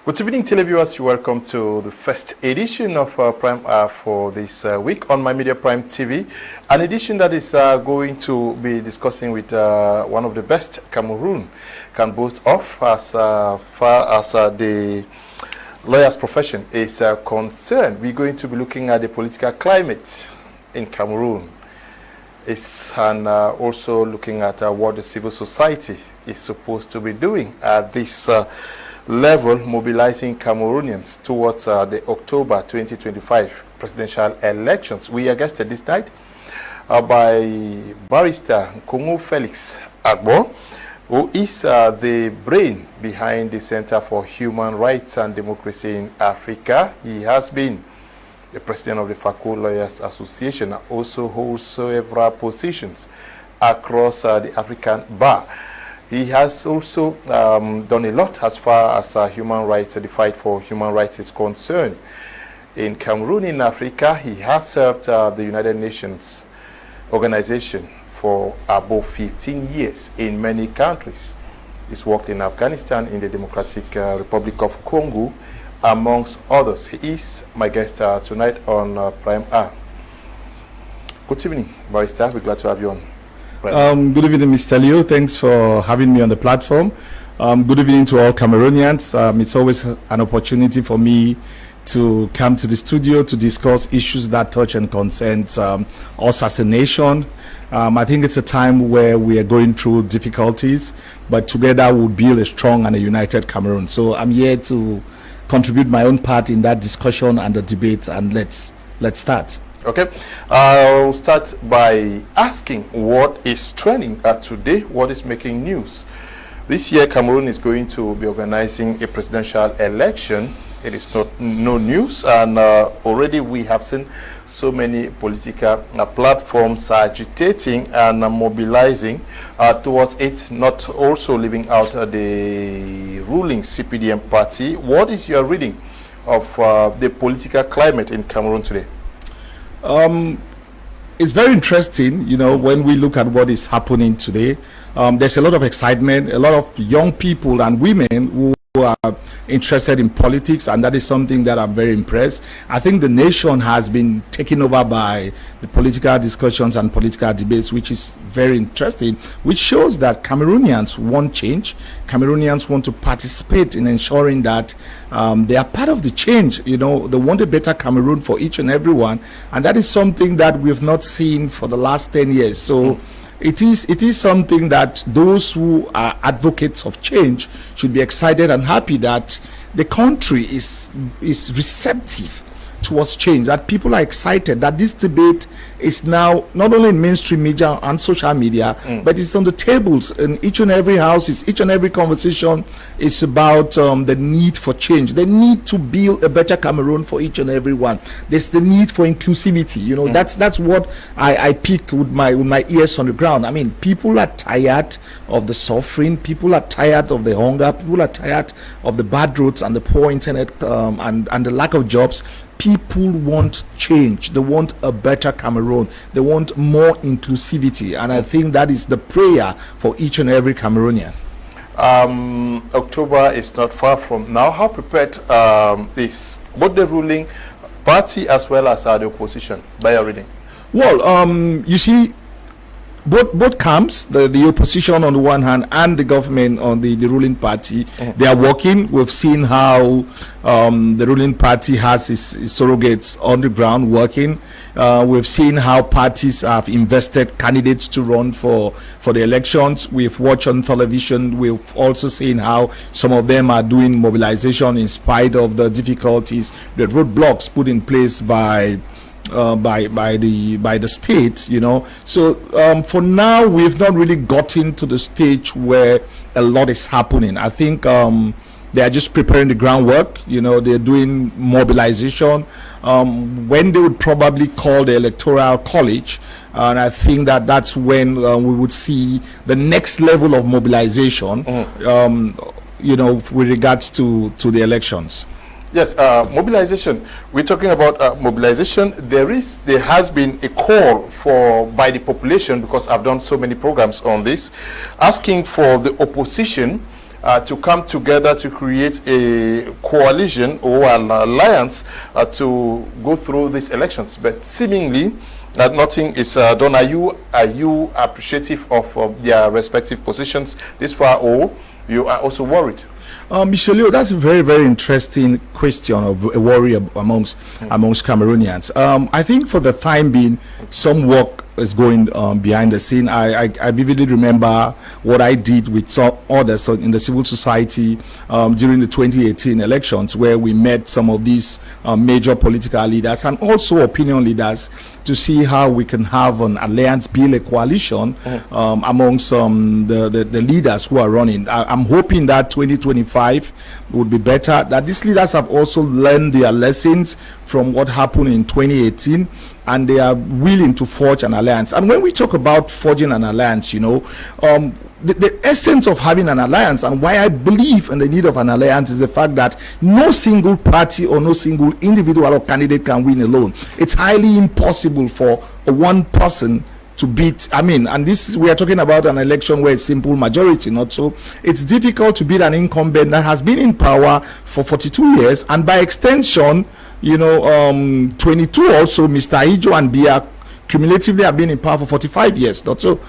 Good evening, televiewers. You're welcome to the first edition of Prime Hour for this week on My Media Prime TV. An edition that is going to be discussing with one of the best Cameroon can boast of as far as the lawyer's profession is concerned. We're going to be looking at the political climate in Cameroon. And also looking at what the civil society is supposed to be doing at this level, mobilizing Cameroonians towards the October 2025 presidential elections. We are guested this night by Barrister Nkongho Felix Agbor, who is the brain behind the Center for Human Rights and Democracy in Africa. He has been the president of the Faco Lawyers Association, and also holds several positions across the African bar. He has also done a lot as far as human rights, the fight for human rights is concerned. In Cameroon, in Africa, he has served the United Nations organization for above 15 years in many countries. He's worked in Afghanistan, in the Democratic Republic of Congo, amongst others. He is my guest tonight on Prime Hour. Good evening, Barrister. We're glad to have you on. Good evening, Mr. Leo. Thanks for having me on the platform. Good evening to all Cameroonians. It's always an opportunity for me to come to the studio to discuss issues that touch and concern us as a nation. I think it's a time where we are going through difficulties, but together we'll build a strong and a united Cameroon. So I'm here to contribute my own part in that discussion and the debate, and let's start. Okay, I'll start by asking what is trending today, what is making news. This year, Cameroon is going to be organizing a presidential election. It is not no news, and already we have seen so many political platforms agitating and mobilizing towards it, not also leaving out the ruling CPDM party. What is your reading of the political climate in Cameroon today? It's very interesting, you know, when we look at what is happening today. There's a lot of excitement, a lot of young people and women who are interested in politics, and that is something that I'm very impressed. I think the nation has been taken over by the political discussions and political debates, which is very interesting, which shows that Cameroonians want change. Cameroonians want to participate in ensuring that they are part of the change. You know, they want a better Cameroon for each and everyone, and that is something that we have not seen for the last 10 years. So it is something that those who are advocates of change should be excited and happy that the country is receptive towards change, that people are excited that this debate is now not only in mainstream media and social media, but it's on the tables in each and every house. Each and every conversation is about the need for change, the need to build a better Cameroon for each and every one. There's the need for inclusivity. You know, that's what I pick with my ears on the ground. I mean, people are tired of the suffering, people are tired of the hunger, people are tired of the bad roads and the poor internet and the lack of jobs. People want change. They want a better Cameroon. They want more inclusivity, and I think that is the prayer for each and every Cameroonian. October is not far from now. How prepared is both the ruling party as well as the opposition by your reading? Well, you see, both camps, the opposition on the one hand and the government on the ruling party, they are working. We've seen how the ruling party has its surrogates on the ground working. We've seen how parties have invested candidates to run for the elections. We've watched on television. We've also seen how some of them are doing mobilization in spite of the difficulties, the roadblocks put in place by the state, you know. So for now, we've not really gotten to the stage where a lot is happening. I think they are just preparing the groundwork. You know, they're doing mobilization. When they would probably call the electoral college, and I think that's when we would see the next level of mobilization. You know, with regards to the elections. Yes, mobilization. We're talking about mobilization. There has been a call by the population, because I've done so many programs on this, asking for the opposition to come together to create a coalition or an alliance to go through these elections. But seemingly, that nothing is done. Are you appreciative of their respective positions this far, or you are also worried? Michelle, that's a very, very interesting question of a worry amongst Cameroonians. I think for the time being, some work is going behind the scene. I vividly remember what I did with some others in the civil society during the 2018 elections, where we met some of these major political leaders and also opinion leaders to see how we can have an alliance, build a coalition amongst the leaders who are running. I'm hoping that 2025 would be better, that these leaders have also learned their lessons from what happened in 2018, and they are willing to forge an alliance. And when we talk about forging an alliance, you know, the essence of having an alliance, and why I believe in the need of an alliance, is the fact that no single party or no single individual or candidate can win alone. It's highly impossible for one person to beat, and this, we are talking about an election where it's simple majority, not so. It's difficult to beat an incumbent that has been in power for 42 years, and by extension, you know, 22 also, Mr. Ijo and Bia cumulatively have been in power for 45 years, not so,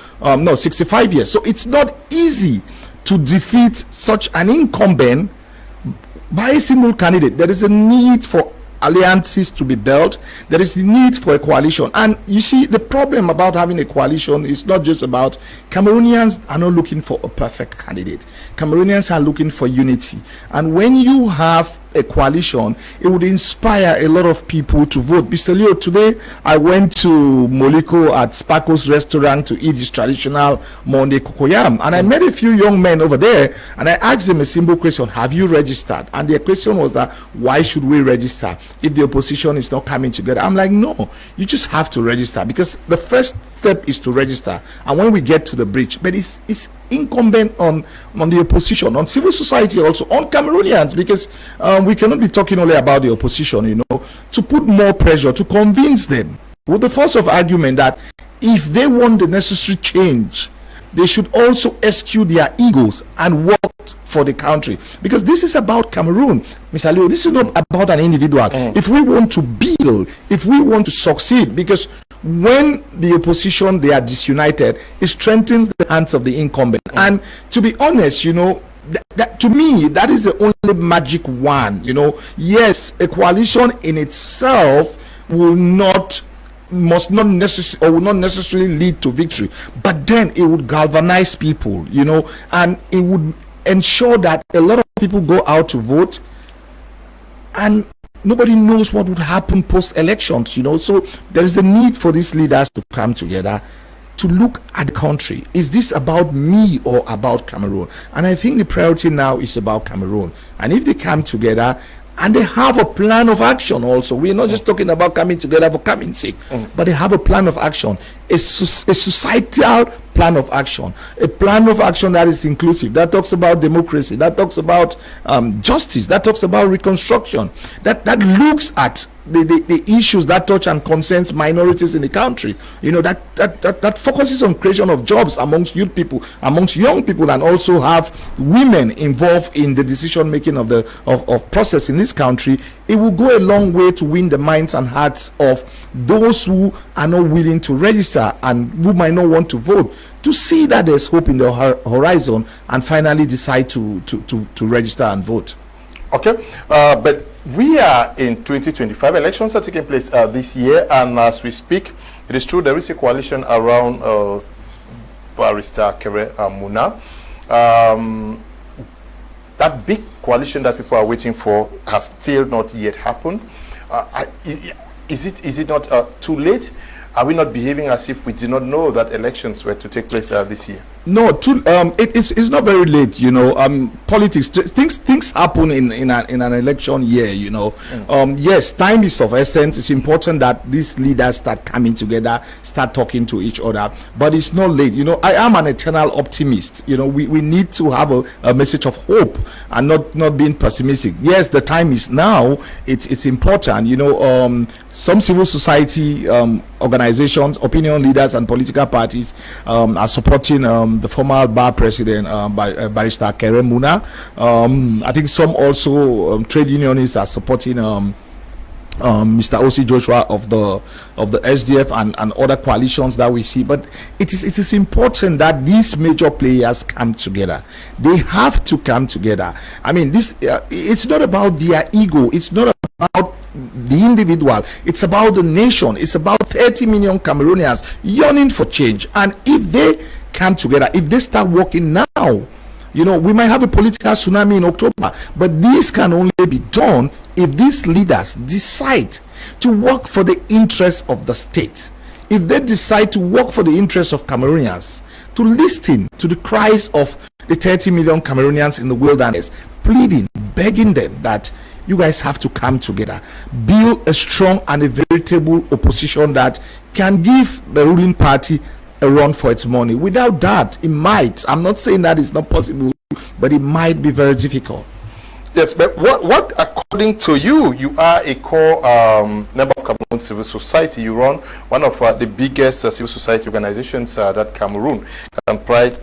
65 years. So it's not easy to defeat such an incumbent by a single candidate. There is a need for alliances to be built. There is the need for a coalition. And you see, the problem about having a coalition is not just about, Cameroonians are not looking for a perfect candidate. Cameroonians are looking for unity. And when you have a coalition, it would inspire a lot of people to vote. Mr. Leo, today I went to Moliko at Sparkle's restaurant to eat his traditional Monday cocoyam, and I met a few young men over there, and I asked them a simple question: have you registered? And their question was that, why should we register if the opposition is not coming together? I'm like, no, you just have to register, because the first step is to register, and when we get to the bridge, but it's incumbent on the opposition, on civil society, also on Cameroonians, because we cannot be talking only about the opposition, you know, to put more pressure, to convince them with the force of argument that if they want the necessary change, they should also eschew their egos and work for the country, because this is about Cameroon, Mr. Leo. This is not about an individual. If we want to build, if we want to succeed, because when the opposition, they are disunited, it strengthens the hands of the incumbent. And to be honest, you know, that to me, that is the only magic one. You know, yes, a coalition in itself will not necessarily lead to victory, but then it would galvanize people, you know, and it would ensure that a lot of people go out to vote, and nobody knows what would happen post-elections, you know. So there is a need for these leaders to come together to look at the country. Is this about me or about Cameroon? And I think the priority now is about Cameroon. And if they come together and they have a plan of action also, we're not just talking about coming together for coming sake, but they have a plan of action, a societal plan of action, a plan of action that is inclusive, that talks about democracy, that talks about justice, that talks about reconstruction, that looks at the issues that touch and concerns minorities in the country, you know, that focuses on creation of jobs amongst youth people, amongst young people, and also have women involved in the decision making of the process in this country. It will go a long way to win the minds and hearts of those who are not willing to register and who might not want to vote, to see that there's hope in the horizon and finally decide to register and vote. Okay, but we are in 2025. Elections are taking place this year, and as we speak, it is true there is a coalition around Barrister Nkongho. That big coalition that people are waiting for has still not yet happened. Is it not too late? Are we not behaving as if we did not know that elections were to take place this year? No, it's not very late, you know. Politics, things happen in an election year, you know. Yes, time is of essence. It's important that these leaders start coming together, start talking to each other, but it's not late, you know. I am an eternal optimist, you know. We need to have a message of hope and not being pessimistic. Yes, the time is now. It's important, you know. Some civil society organizations, opinion leaders, and political parties are supporting the former bar president, Barrister Nkongho Felix. I think some also trade unionists are supporting Mr. O.C. Joshua of the SDF and other coalitions that we see. But it is important that these major players come together. They have to come together. I mean, this it's not about their ego. It's not about the individual. It's about the nation. It's about 30 million Cameroonians yearning for change. And if they come together, if they start working now, you know, we might have a political tsunami in October, but this can only be done if these leaders decide to work for the interests of the state. If they decide to work for the interests of Cameroonians, to listen to the cries of the 30 million Cameroonians in the wilderness, pleading, begging them that you guys have to come together, build a strong and a veritable opposition that can give the ruling party a run for its money. Without that, it might, I'm not saying that it's not possible, but it might be very difficult. Yes, but what according to you, you are a core member of Cameroon civil society. You run one of the biggest civil society organizations that Cameroon can pride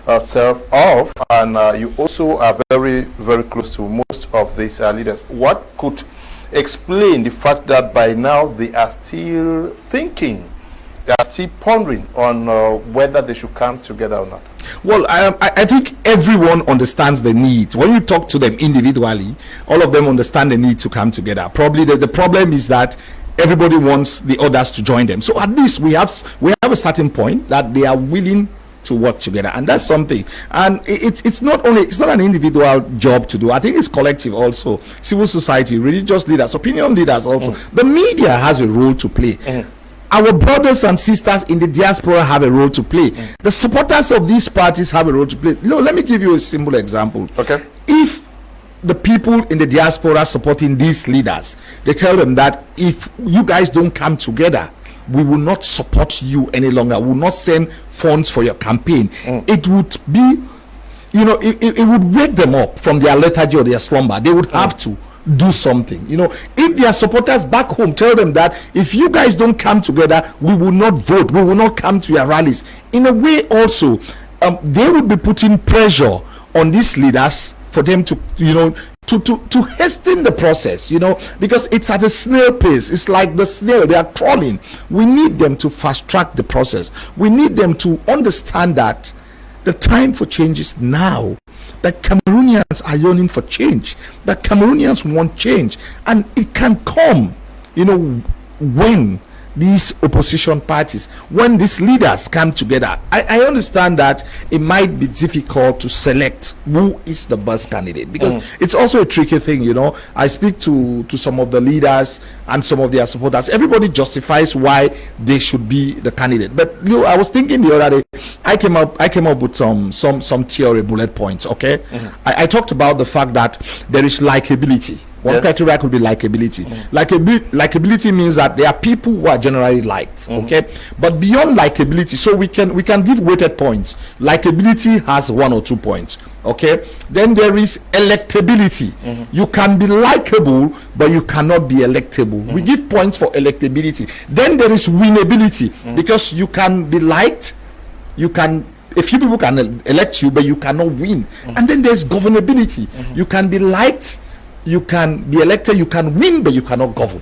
itself of, and you also are very, very close to most of these leaders. What could explain the fact that by now they are still thinking, they are still pondering on whether they should come together or not? Well, I think everyone understands the need. When you talk to them individually, all of them understand the need to come together. Probably the problem is that everybody wants the others to join them. So at least we have a starting point that they are willing to work together, and that's something. And it's not an individual job to do. I think it's collective also. Civil society, religious leaders, opinion leaders also. The media has a role to play. Our brothers and sisters in the diaspora have a role to play. The supporters of these parties have a role to play. No, let me give you a simple example. Okay. If the people in the diaspora supporting these leaders, they tell them that if you guys don't come together, we will not support you any longer. We will not send funds for your campaign. It would be, you know, it would wake them up from their lethargy or their slumber. They would have to do something. You know, if their supporters back home tell them that if you guys don't come together, we will not vote, we will not come to your rallies, in a way also they will be putting pressure on these leaders for them to, you know, to hasten the process, you know, because it's at a snail pace. It's like the snail, they are crawling. We need them to fast track the process. We need them to understand that the time for change is now, that Cameroonians are yearning for change, that Cameroonians want change, and it can come, you know, when these opposition parties, when these leaders come together. I understand that it might be difficult to select who is the best candidate, because it's also a tricky thing, you know. I speak to some of the leaders and some of their supporters. Everybody justifies why they should be the candidate, but you know, I was thinking the other day, I came up with some theory bullet points. Okay, I talked about the fact that there is likability. One criteria could be likability. Likability means that there are people who are generally liked. Okay, but beyond likability, so we can give weighted points. Likability has 1 or 2 points. Okay, then there is electability. You can be likable, but you cannot be electable. We give points for electability. Then there is winnability, because you can be liked, you can, a few people can elect you, but you cannot win. And then there's governability. You can be liked, you can be elected, you can win, but you cannot govern.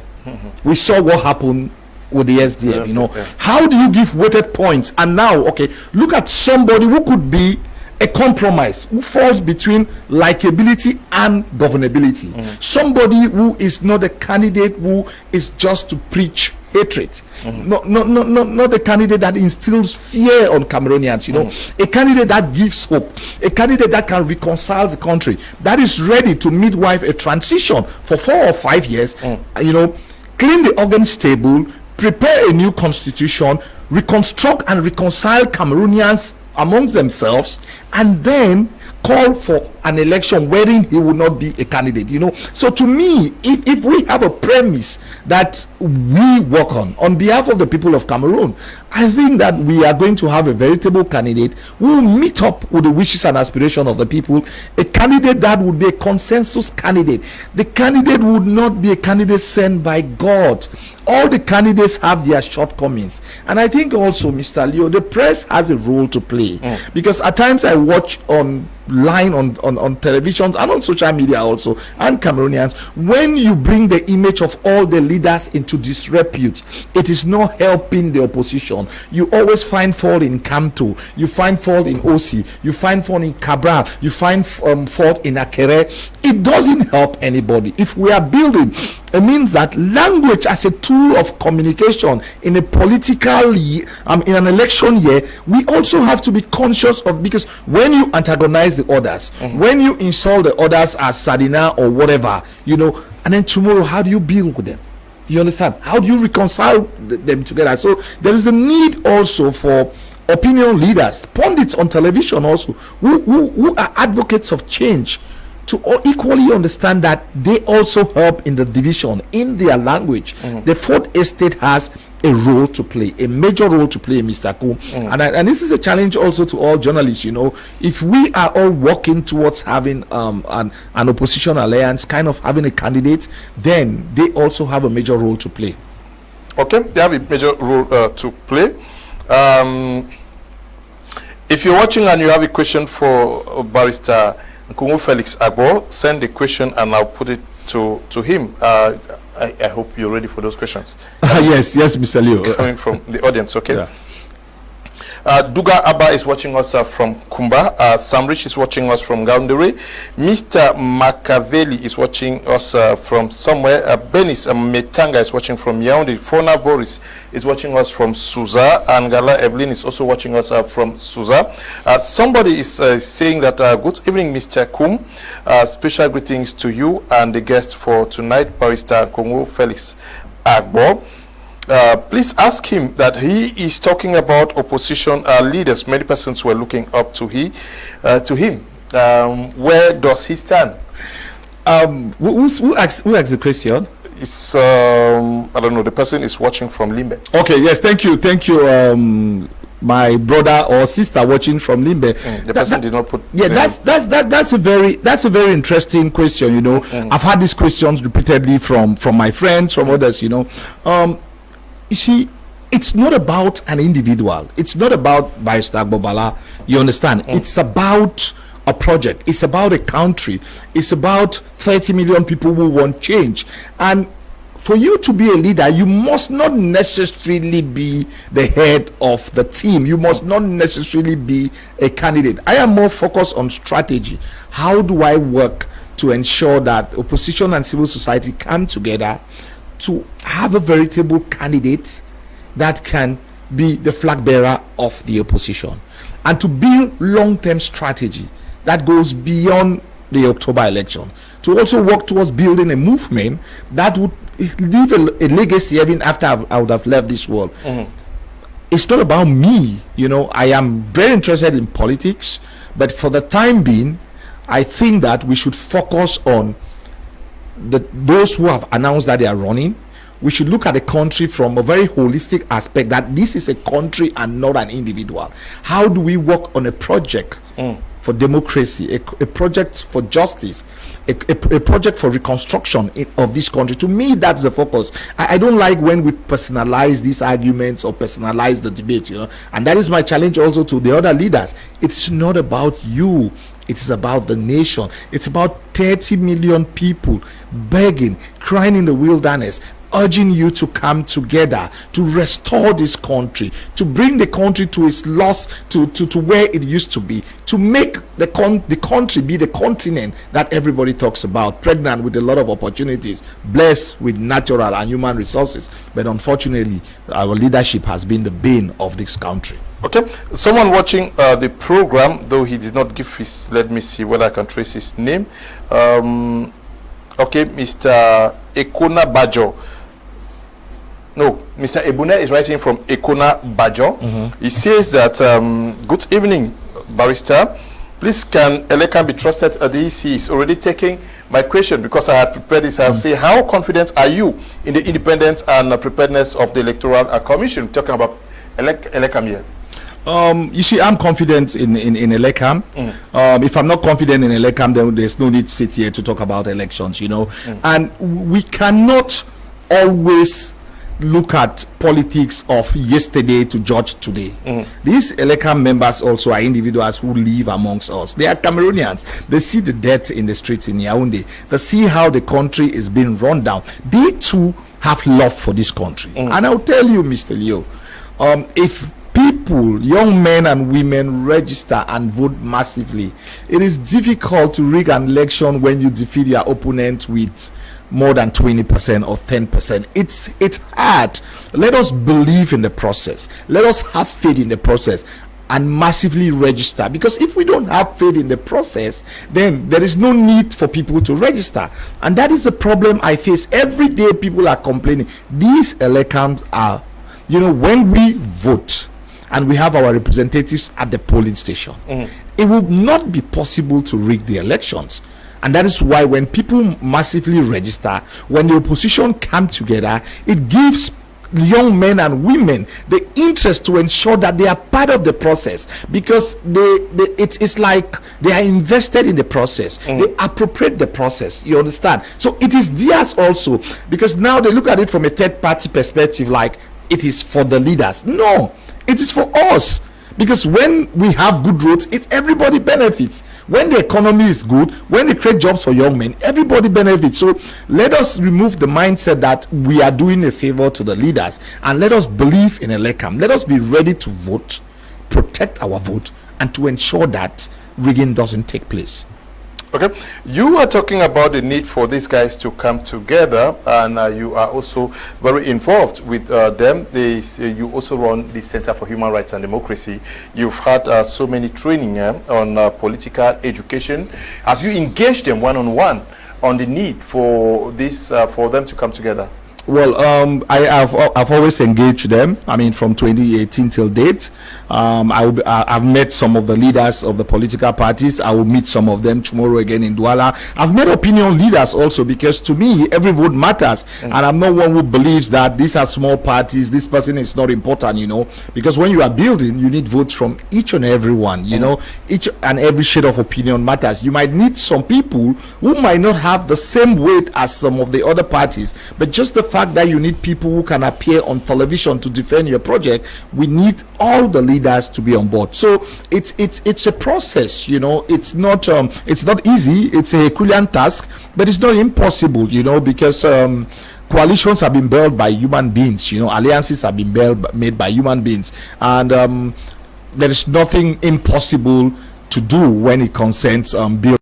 We saw what happened with the SDF. You know, how do you give weighted points? And now, okay, look at somebody who could be a compromise, who falls between likability and governability. Somebody who is not a candidate who is just to preach hatred, not a candidate that instills fear on Cameroonians, you know, a candidate that gives hope, a candidate that can reconcile the country, that is ready to midwife a transition for 4 or 5 years, you know, clean the organs table, prepare a new constitution, reconstruct and reconcile Cameroonians amongst themselves, and then call for an election wherein he will not be a candidate, you know. So to me, if we have a premise that we work on behalf of the people of Cameroon, I think that we are going to have a veritable candidate who will meet up with the wishes and aspirations of the people, a candidate that would be a consensus candidate. The candidate would not be a candidate sent by God. All the candidates have their shortcomings. And I think also, Mr. Leo, the press has a role to play. Because at times I watch online on television and on social media also, and Cameroonians, when you bring the image of all the leaders into disrepute, it is not helping the opposition. You always find fault in Kamto, you find fault in Osi, you find fault in Cabral, you find fault in Akere. It doesn't help anybody. If we are building, it means that language as a tool of communication in a political in an election year, we also have to be conscious of, because when you antagonize the others, when you insult the others as Sadina or whatever, you know, and then tomorrow, how do you build with them? You understand? How do you reconcile them together? So there is a need also for opinion leaders, pundits on television also, who are advocates of change, to equally understand that they also help in the division in their language. The fourth estate has a role to play, a major role to play, Mr. Ko. And this is a challenge also to all journalists. You know, if we are all working towards having an opposition alliance, kind of having a candidate, then they also have a major role to play. Okay, they have a major role to play. If you're watching and you have a question for Barrister Nkongho Felix Agbor, send the question and I'll put it to him. I hope you're ready for those questions. Yes, Mr. Leo. Coming from the audience, okay? Yeah. Duga Abba is watching us from Kumba. Samrich is watching us from Gaundere. Mr. Makaveli is watching us from somewhere. Benis Metanga is watching from Yaoundé. Fona Boris is watching us from Suza. And Gala Evelyn is also watching us from Suza. Somebody is saying that, good evening, Mr. Kum. Special greetings to you and the guest for tonight, Barrister Nkongho Felix Agbor. Please ask him that he is talking about opposition leaders. Many persons were looking up to him. Where does he stand? Who asked the question? It's I don't know. The person is watching from Limbe. Okay. Yes. Thank you. My brother or sister watching from Limbe. The person did not put. Yeah, that's a very interesting question. You know, I've had these questions repeatedly from my friends, from others. You know, you see, it's not about an individual. It's not about Barrister Agbor. You understand? It's about a project. It's about a country. It's about 30 million people who want change. And for you to be a leader, you must not necessarily be the head of the team. You must not necessarily be a candidate. I am more focused on strategy. How do I work to ensure that opposition and civil society come together to have a veritable candidate that can be the flag bearer of the opposition, and to build long-term strategy that goes beyond the October election, to also work towards building a movement that would leave a legacy even after I would have left this world. It's not about me. You know, I am very interested in politics, but for the time being, I think that we should focus on those who have announced that they are running. We should look at the country from a very holistic aspect, that this is a country and not an individual. How do we work on a project for democracy, a project for justice, a project for reconstruction of this country? To me, that's the focus. I don't like when we personalize these arguments or personalize the debate, you know, and that is my challenge also to the other leaders. It's not about you. It is about the nation. It's about 30 million people begging, crying in the wilderness, urging you to come together to restore this country, to bring the country to its loss, to where it used to be, to make the country be the continent that everybody talks about, pregnant with a lot of opportunities, blessed with natural and human resources. But unfortunately, our leadership has been the bane of this country. Okay, someone watching the program, though he did not give his, let me see whether I can trace his name. Okay, Mr. Ekona Bajo. No, Mr. Ebune is writing from Ekona Bajo. He says that, good evening, Barrister. Please, can Elekan be trusted? The EC is already taking my question because I had prepared this. I have said, how confident are you in the independence and preparedness of the Electoral Commission? Talking about Elekam here? You see, I'm confident in Elekam. If I'm not confident in Elekam, then there's no need to sit here to talk about elections, you know. And we cannot always look at politics of yesterday to judge today. These Elekam members also are individuals who live amongst us. They are Cameroonians. They see the death in the streets in Yaoundé. They see how the country is being run down. They too have love for this country. And I'll tell you, Mr. Leo, if people, young men and women, register and vote massively, it is difficult to rig an election when you defeat your opponent with more than 20% or 10%. It's hard. Let us believe in the process. Let us have faith in the process and massively register, because if we don't have faith in the process, then there is no need for people to register. And that is the problem I face every day. People are complaining. These elections are, you know, when we vote and we have our representatives at the polling station, it will not be possible to rig the elections. And that is why when people massively register, when the opposition come together, it gives young men and women the interest to ensure that they are part of the process, because it's like they are invested in the process. They appropriate the process, you understand? So it is theirs also, because now they look at it from a third party perspective, like it is for the leaders. No, it is for us. Because when we have good roads, it's everybody benefits. When the economy is good, when they create jobs for young men, everybody benefits. So let us remove the mindset that we are doing a favor to the leaders, and let us believe in Elekam. Let us be ready to vote, protect our vote, and to ensure that rigging doesn't take place. Okay, you are talking about the need for these guys to come together, and you are also very involved with them. You also run the Center for Human Rights and Democracy. You've had so many training on political education. Have you engaged them one-on-one on the need for this, for them to come together? Well, I've always engaged them. I mean, from 2018 till date, I've met some of the leaders of the political parties. I will meet some of them tomorrow again in Douala. I've met opinion leaders also, because to me, every vote matters. And I'm not one who believes that these are small parties, this person is not important, you know, because when you are building, you need votes from each and every one, you know, each and every shade of opinion matters. You might need some people who might not have the same weight as some of the other parties, but just the fact that you need people who can appear on television to defend your project, we need all the leaders to be on board. So it's a process, you know. It's not easy. It's a Herculean task, but it's not impossible, you know, because coalitions have been built by human beings, you know, alliances have been made by human beings, and there is nothing impossible to do when it concerns building.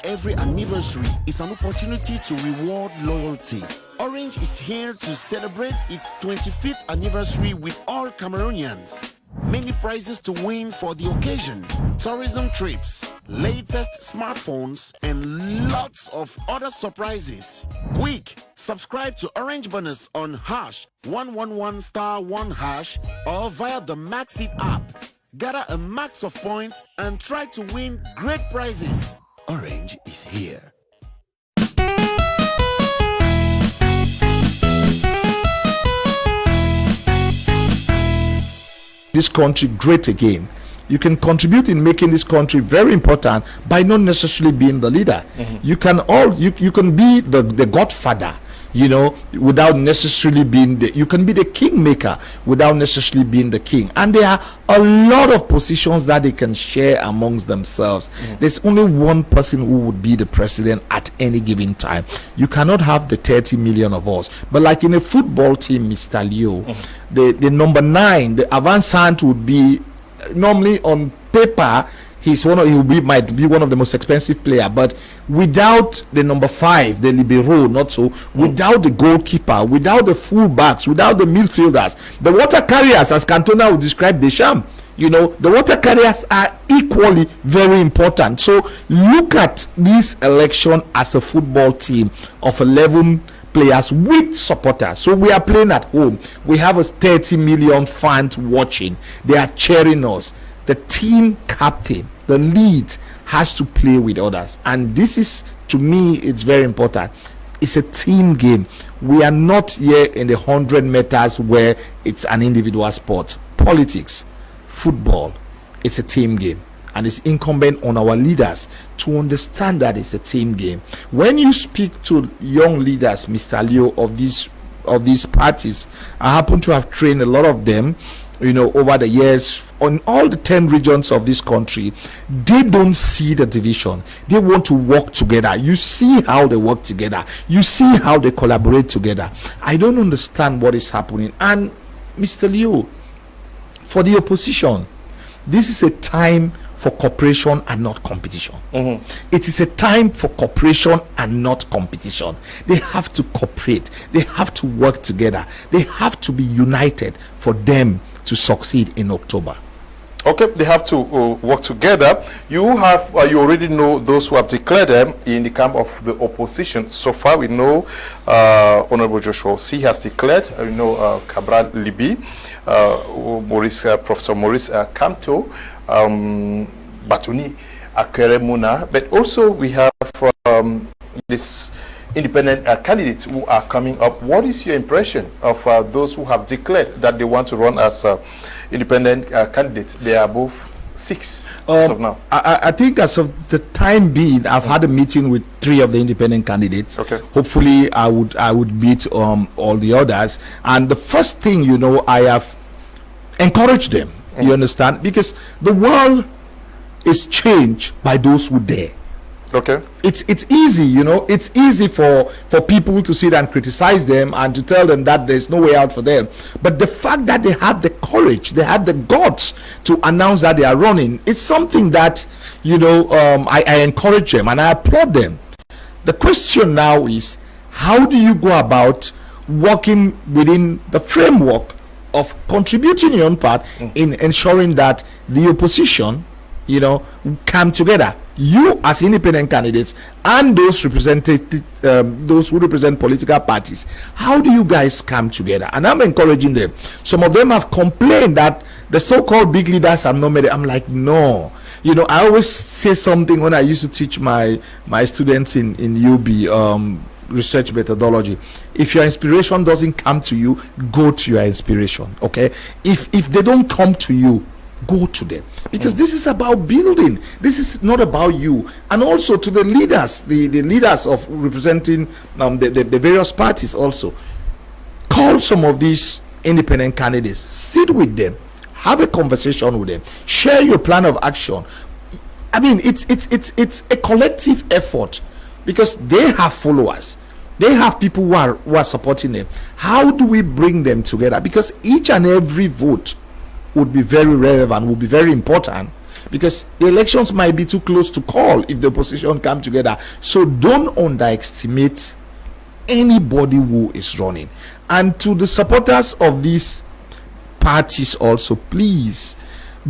Every anniversary is an opportunity to reward loyalty. Orange is here to celebrate its 25th anniversary with all Cameroonians. Many prizes to win for the occasion, tourism trips, latest smartphones, and lots of other surprises. Quick, subscribe to Orange Bonus on #111*1# or via the Maxit app. Gather a max of points and try to win great prizes. Orange is here. This country great again. You can contribute in making this country very important by not necessarily being the leader. You can be the godfather, you know, without necessarily being you can be the kingmaker without necessarily being the king. And there are a lot of positions that they can share amongst themselves. There's only one person who would be the president at any given time. You cannot have the 30 million of us. But like in a football team, Mr. Leo, the number 9, the avant-centre would be normally on paper. Might be one of the most expensive player, but without the number 5, the libero, not so, without the goalkeeper, without the full-backs, without the midfielders, the water carriers, as Cantona would describe Deschamps, you know, the water carriers are equally very important. So look at this election as a football team of 11 players with supporters. So we are playing at home. We have a 30 million fans watching. They are cheering us. The team captain The lead has to play with others, and this is, to me, it's very important. It's a team game. We are not here in the 100 meters where it's an individual sport. Politics, football, it's a team game, and it's incumbent on our leaders to understand that it's a team game. When you speak to young leaders, Mr. Leo, of these parties, I happen to have trained a lot of them, over the years on all the 10 regions of this country. They don't see the division. They want to work together. You see how they work together. You see how they collaborate together. I don't understand what is happening. And Mr. Leo, for the opposition, this is a time for cooperation and not competition. It is a time for cooperation and not competition. They have to cooperate. They have to work together. They have to be united for them to succeed in October. Okay, they have to work together. You already know those who have declared them in the camp of the opposition. So far, we know Honorable Joshua C has declared. We know Cabral Libi, Professor Maurice Kamto, Batuni Akeremuna, but also we have this independent candidates who are coming up. What is your impression of those who have declared that they want to run as independent candidates? They are both 6 as of now. I think as of the time being, I've had a meeting with 3 of the independent candidates. Okay. Hopefully, I would meet all the others. And the first thing, I have encouraged them. You understand? Because the world is changed by those who dare. Okay. It's easy, it's easy for people to sit and criticize them and to tell them that there's no way out for them. But the fact that they have the courage, they have the guts to announce that they are running, it's something that, I encourage them and I applaud them. The question now is, how do you go about working within the framework of contributing your own part in ensuring that the opposition, come together? You as independent candidates and those those who represent political parties, how do you guys come together? And I'm encouraging them. Some of them have complained that the so-called big leaders have not made it. I'm like, no. I always say something when I used to teach my students in UB research methodology. If your inspiration doesn't come to you, go to your inspiration. Okay? If they don't come to you, go to them, because this is about building. This is not about you. And also to the leaders, the leaders of representing the various parties, also call some of these independent candidates, sit with them, have a conversation with them, share your plan of action. I mean, it's a collective effort, because they have followers, they have people who are supporting them. How do we bring them together? Because each and every vote would be very relevant, would be very important, because the elections might be too close to call if the opposition come together. So don't underestimate anybody who is running. And to the supporters of these parties also, please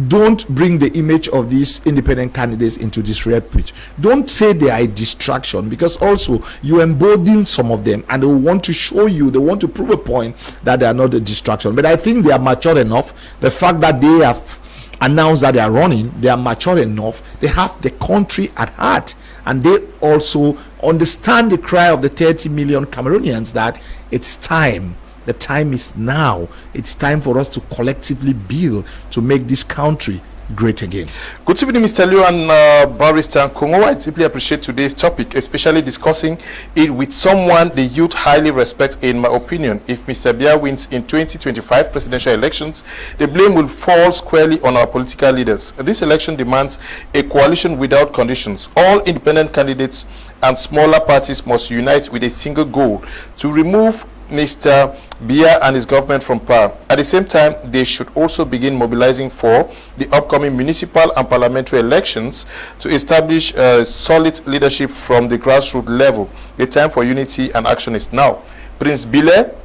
don't bring the image of these independent candidates into disrepute. Don't say they are a distraction, because also you embolden some of them and they want to show you, they want to prove a point that they are not a distraction. But I think they are mature enough. The fact that they have announced that they are running, they are mature enough. They have the country at heart, and they also understand the cry of the 30 million Cameroonians that it's time. The time is now. It's time for us to collectively build to make this country great again. Good evening, Mr. Leo and Barrister Nkongho. I deeply appreciate today's topic, especially discussing it with someone the youth highly respect. In my opinion, if Mr. Biya wins in 2025 presidential elections, the blame will fall squarely on our political leaders. This election demands a coalition without conditions. All independent candidates and smaller parties must unite with a single goal: to remove Mr. Biya and his government from power. At the same time, they should also begin mobilizing for the upcoming municipal and parliamentary elections to establish solid leadership from the grassroots level. The time for unity and action is now. Prince Bile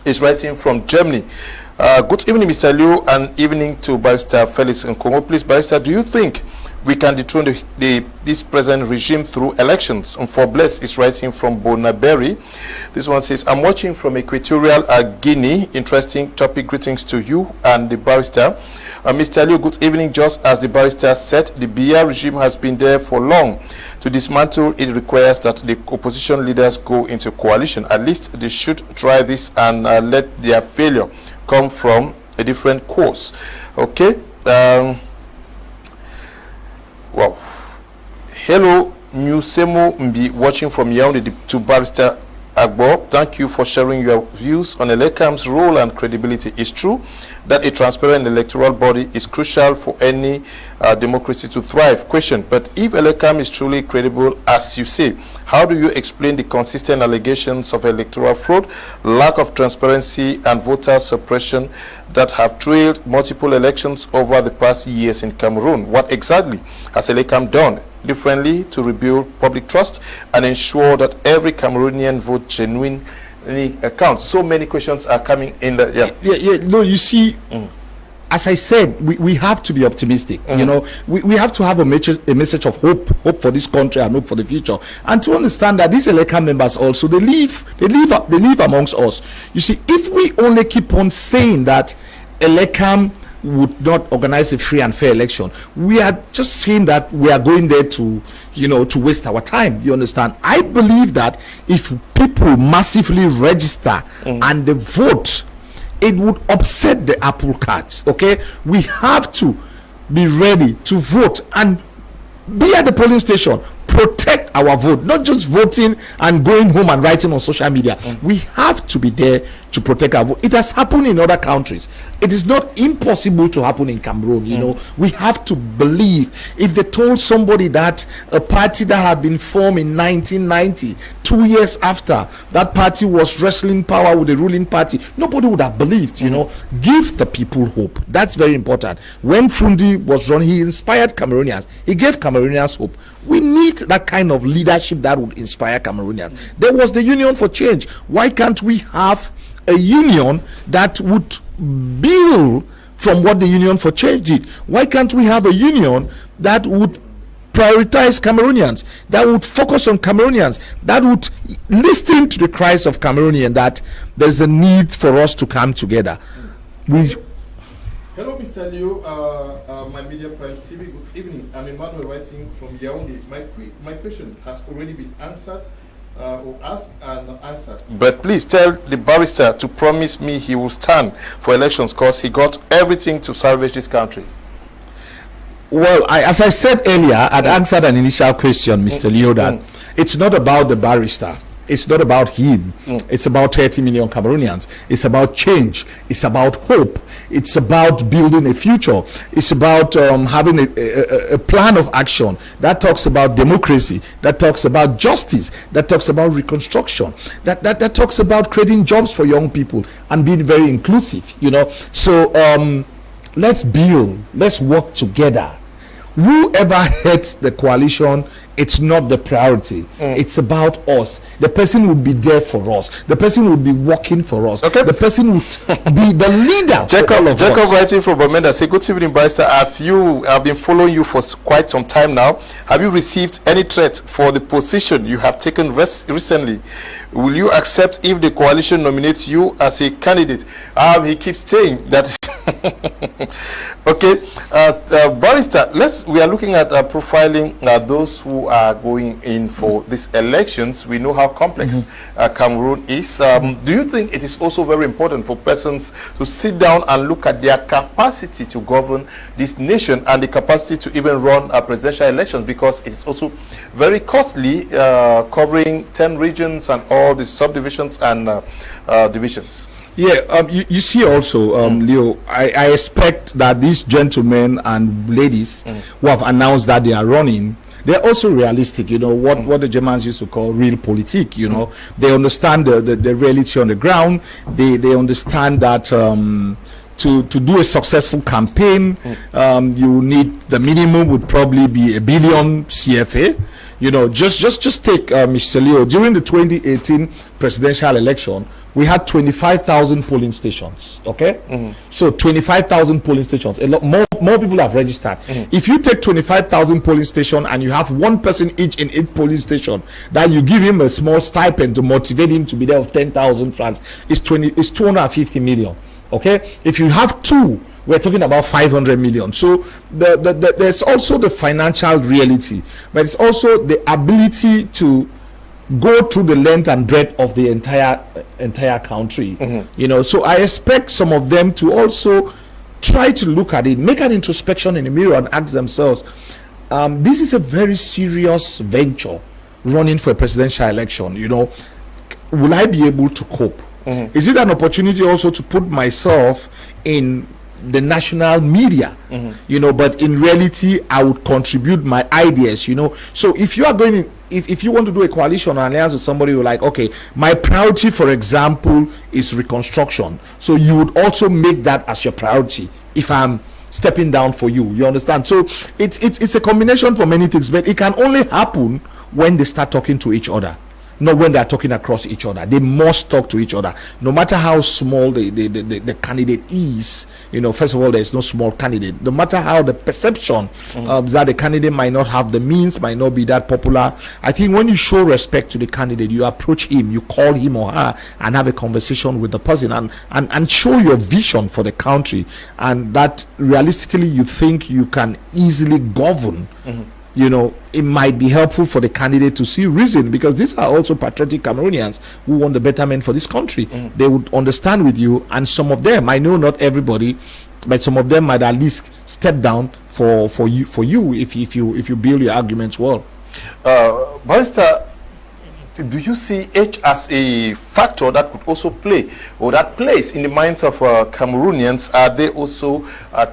is writing from Germany. Good evening, Mr. Liu, and evening to Barrister Felix Nkongho. Please, Barrister, do you think we can dethrone this present regime through elections. And for Bless is writing from Bonaberry. This one says, I'm watching from Equatorial Guinea. Interesting topic. Greetings to you and the barrister. Mr. Liu, good evening. Just as the barrister said, the Biya regime has been there for long. To dismantle it requires that the opposition leaders go into coalition. At least they should try this and let their failure come from a different course. Okay. Wow. Hello, Musemo Mbi, watching from Yaoundé to Barrister Agbor. Thank you for sharing your views on Elekam's role and credibility. It's true that a transparent electoral body is crucial for any democracy to thrive. Question, but if Elekam is truly credible, as you say, how do you explain the consistent allegations of electoral fraud, lack of transparency, and voter suppression that have trailed multiple elections over the past years in Cameroon? What exactly has Elekam done differently to rebuild public trust and ensure that every Cameroonian vote genuinely counts? So many questions are coming in. No, you see, as I said, we have to be optimistic. You know, we have to have a message of hope for this country and hope for the future, and to understand that these Elekam members also they live amongst us. You see, if we only keep on saying that Elekam would not organize a free and fair election, we are just saying that we are going there to, you know, to waste our time. You understand? I believe that if people massively register and they vote, it would upset the apple cart. Okay, we have to be ready to vote and be at the polling station, protect our vote, not just voting and going home and writing on social media. We have to be there to protect our vote. It has happened in other countries. It is not impossible to happen in Cameroon. You know, we have to believe. If they told somebody that a party that had been formed in 1990, 2 years after that party was wrestling power with the ruling party, nobody would have believed. You know, give the people hope. That's very important. When Fundi was run, he inspired Cameroonians. He gave Cameroonians hope. We need that kind of leadership that would inspire Cameroonians. There was the Union for Change. Why can't we have a union that would build from what the Union for Change did? Why can't we have a union that would prioritize Cameroonians, that would focus on Cameroonians, that would listen to the cries of Cameroonians, that there's a need for us to come together? Hello, Mr. Leo, my Media Prime TV. Good evening. I'm Emmanuel writing from Yaoundé. My question has already been answered, or asked and answered. But please tell the barrister to promise me he will stand for elections because he got everything to salvage this country. Well, as I said earlier, I'd answered an initial question, Mr. Leo, that it's not about the barrister. It's not about him. It's about 30 million Cameroonians. It's about change. It's about hope. It's about building a future. It's about having a plan of action that talks about democracy, that talks about justice, that talks about reconstruction, that talks about creating jobs for young people and being very inclusive, you know. So let's build, let's work together. Whoever heads the coalition, it's not the priority. It's about us. The person will be there for us. The person will be working for us. Okay. The person will be the leader. Jacob writing from Bamenda, say, good evening, Barrister. I've been following you for quite some time now. Have you received any threat for the position you have taken recently? Will you accept if the coalition nominates you as a candidate? He keeps saying that. Okay, Barrister, we are looking at profiling those who are going in for these elections. We know how complex Cameroon is. Do you think it is also very important for persons to sit down and look at their capacity to govern this nation and the capacity to even run presidential elections, because it is also very costly, covering 10 regions and all the subdivisions and divisions? Yeah, you see also, Leo, I expect that these gentlemen and ladies who have announced that they are running, they're also realistic, you know, what the Germans used to call real politique, you know. They understand the reality on the ground. They understand that to do a successful campaign, you need, the minimum would probably be 1 billion CFA. You know, just take Mr. Leo. During the 2018 presidential election, we had 25,000 polling stations. Okay, so 25,000 polling stations. A lot more people have registered. If you take 25,000 polling stations and you have one person each in each polling station, that you give him a small stipend to motivate him to be there of 10,000 francs, is 250 million. Okay, if you have two, we're talking about 500 million. So there's also the financial reality, but it's also the ability to go through the length and breadth of the entire country. You know, so I expect some of them to also try to look at it, make an introspection in the mirror, and ask themselves, this is a very serious venture, running for a presidential election. You know, will I be able to cope? Is it an opportunity also to put myself in the national media, you know, but in reality I would contribute my ideas, you know. So if you are going, if you want to do a coalition or alliance with somebody who, like, okay, my priority, for example, is reconstruction, so you would also make that as your priority if I'm stepping down for you, you understand? So it's a combination for many things, but it can only happen when they start talking to each other, not when they are talking across each other. They must talk to each other, no matter how small the candidate is. You know, first of all, there is no small candidate. No matter how the perception that the candidate might not have the means, might not be that popular, I think when you show respect to the candidate, you approach him, you call him or her and have a conversation with the person, and show your vision for the country, and that realistically you think you can easily govern. You know, it might be helpful for the candidate to see reason, because these are also patriotic Cameroonians who want the betterment for this country. They would understand with you, and some of them, I know not everybody, but some of them might at least step down for you if you build your arguments well. Barrister, do you see age as a factor that could also play, or that plays in the minds of Cameroonians? Are they also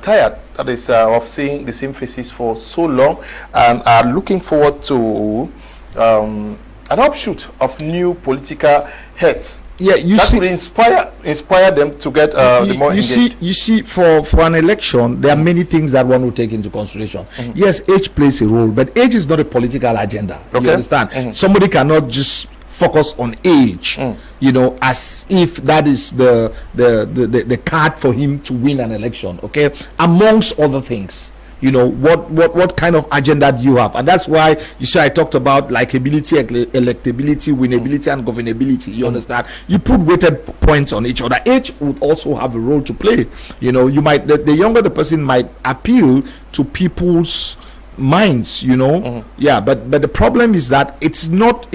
tired, that is, of seeing the same faces for so long, and are looking forward to an offshoot of new political heads? Yeah, you that see, would inspire them to get the more engaged. You see, for an election, there are many things that one will take into consideration. Yes, age plays a role, but age is not a political agenda. Okay. You understand? Somebody cannot just focus on age, you know, as if that is the card for him to win an election. Okay, amongst other things. You know, what kind of agenda do you have? And that's why you see I talked about likability, electability, winnability, and governability. You understand? You put weighted points on each other. Age would also have a role to play. You know, you might, the younger the person might appeal to people's minds, you know. Yeah, but the problem is that it's not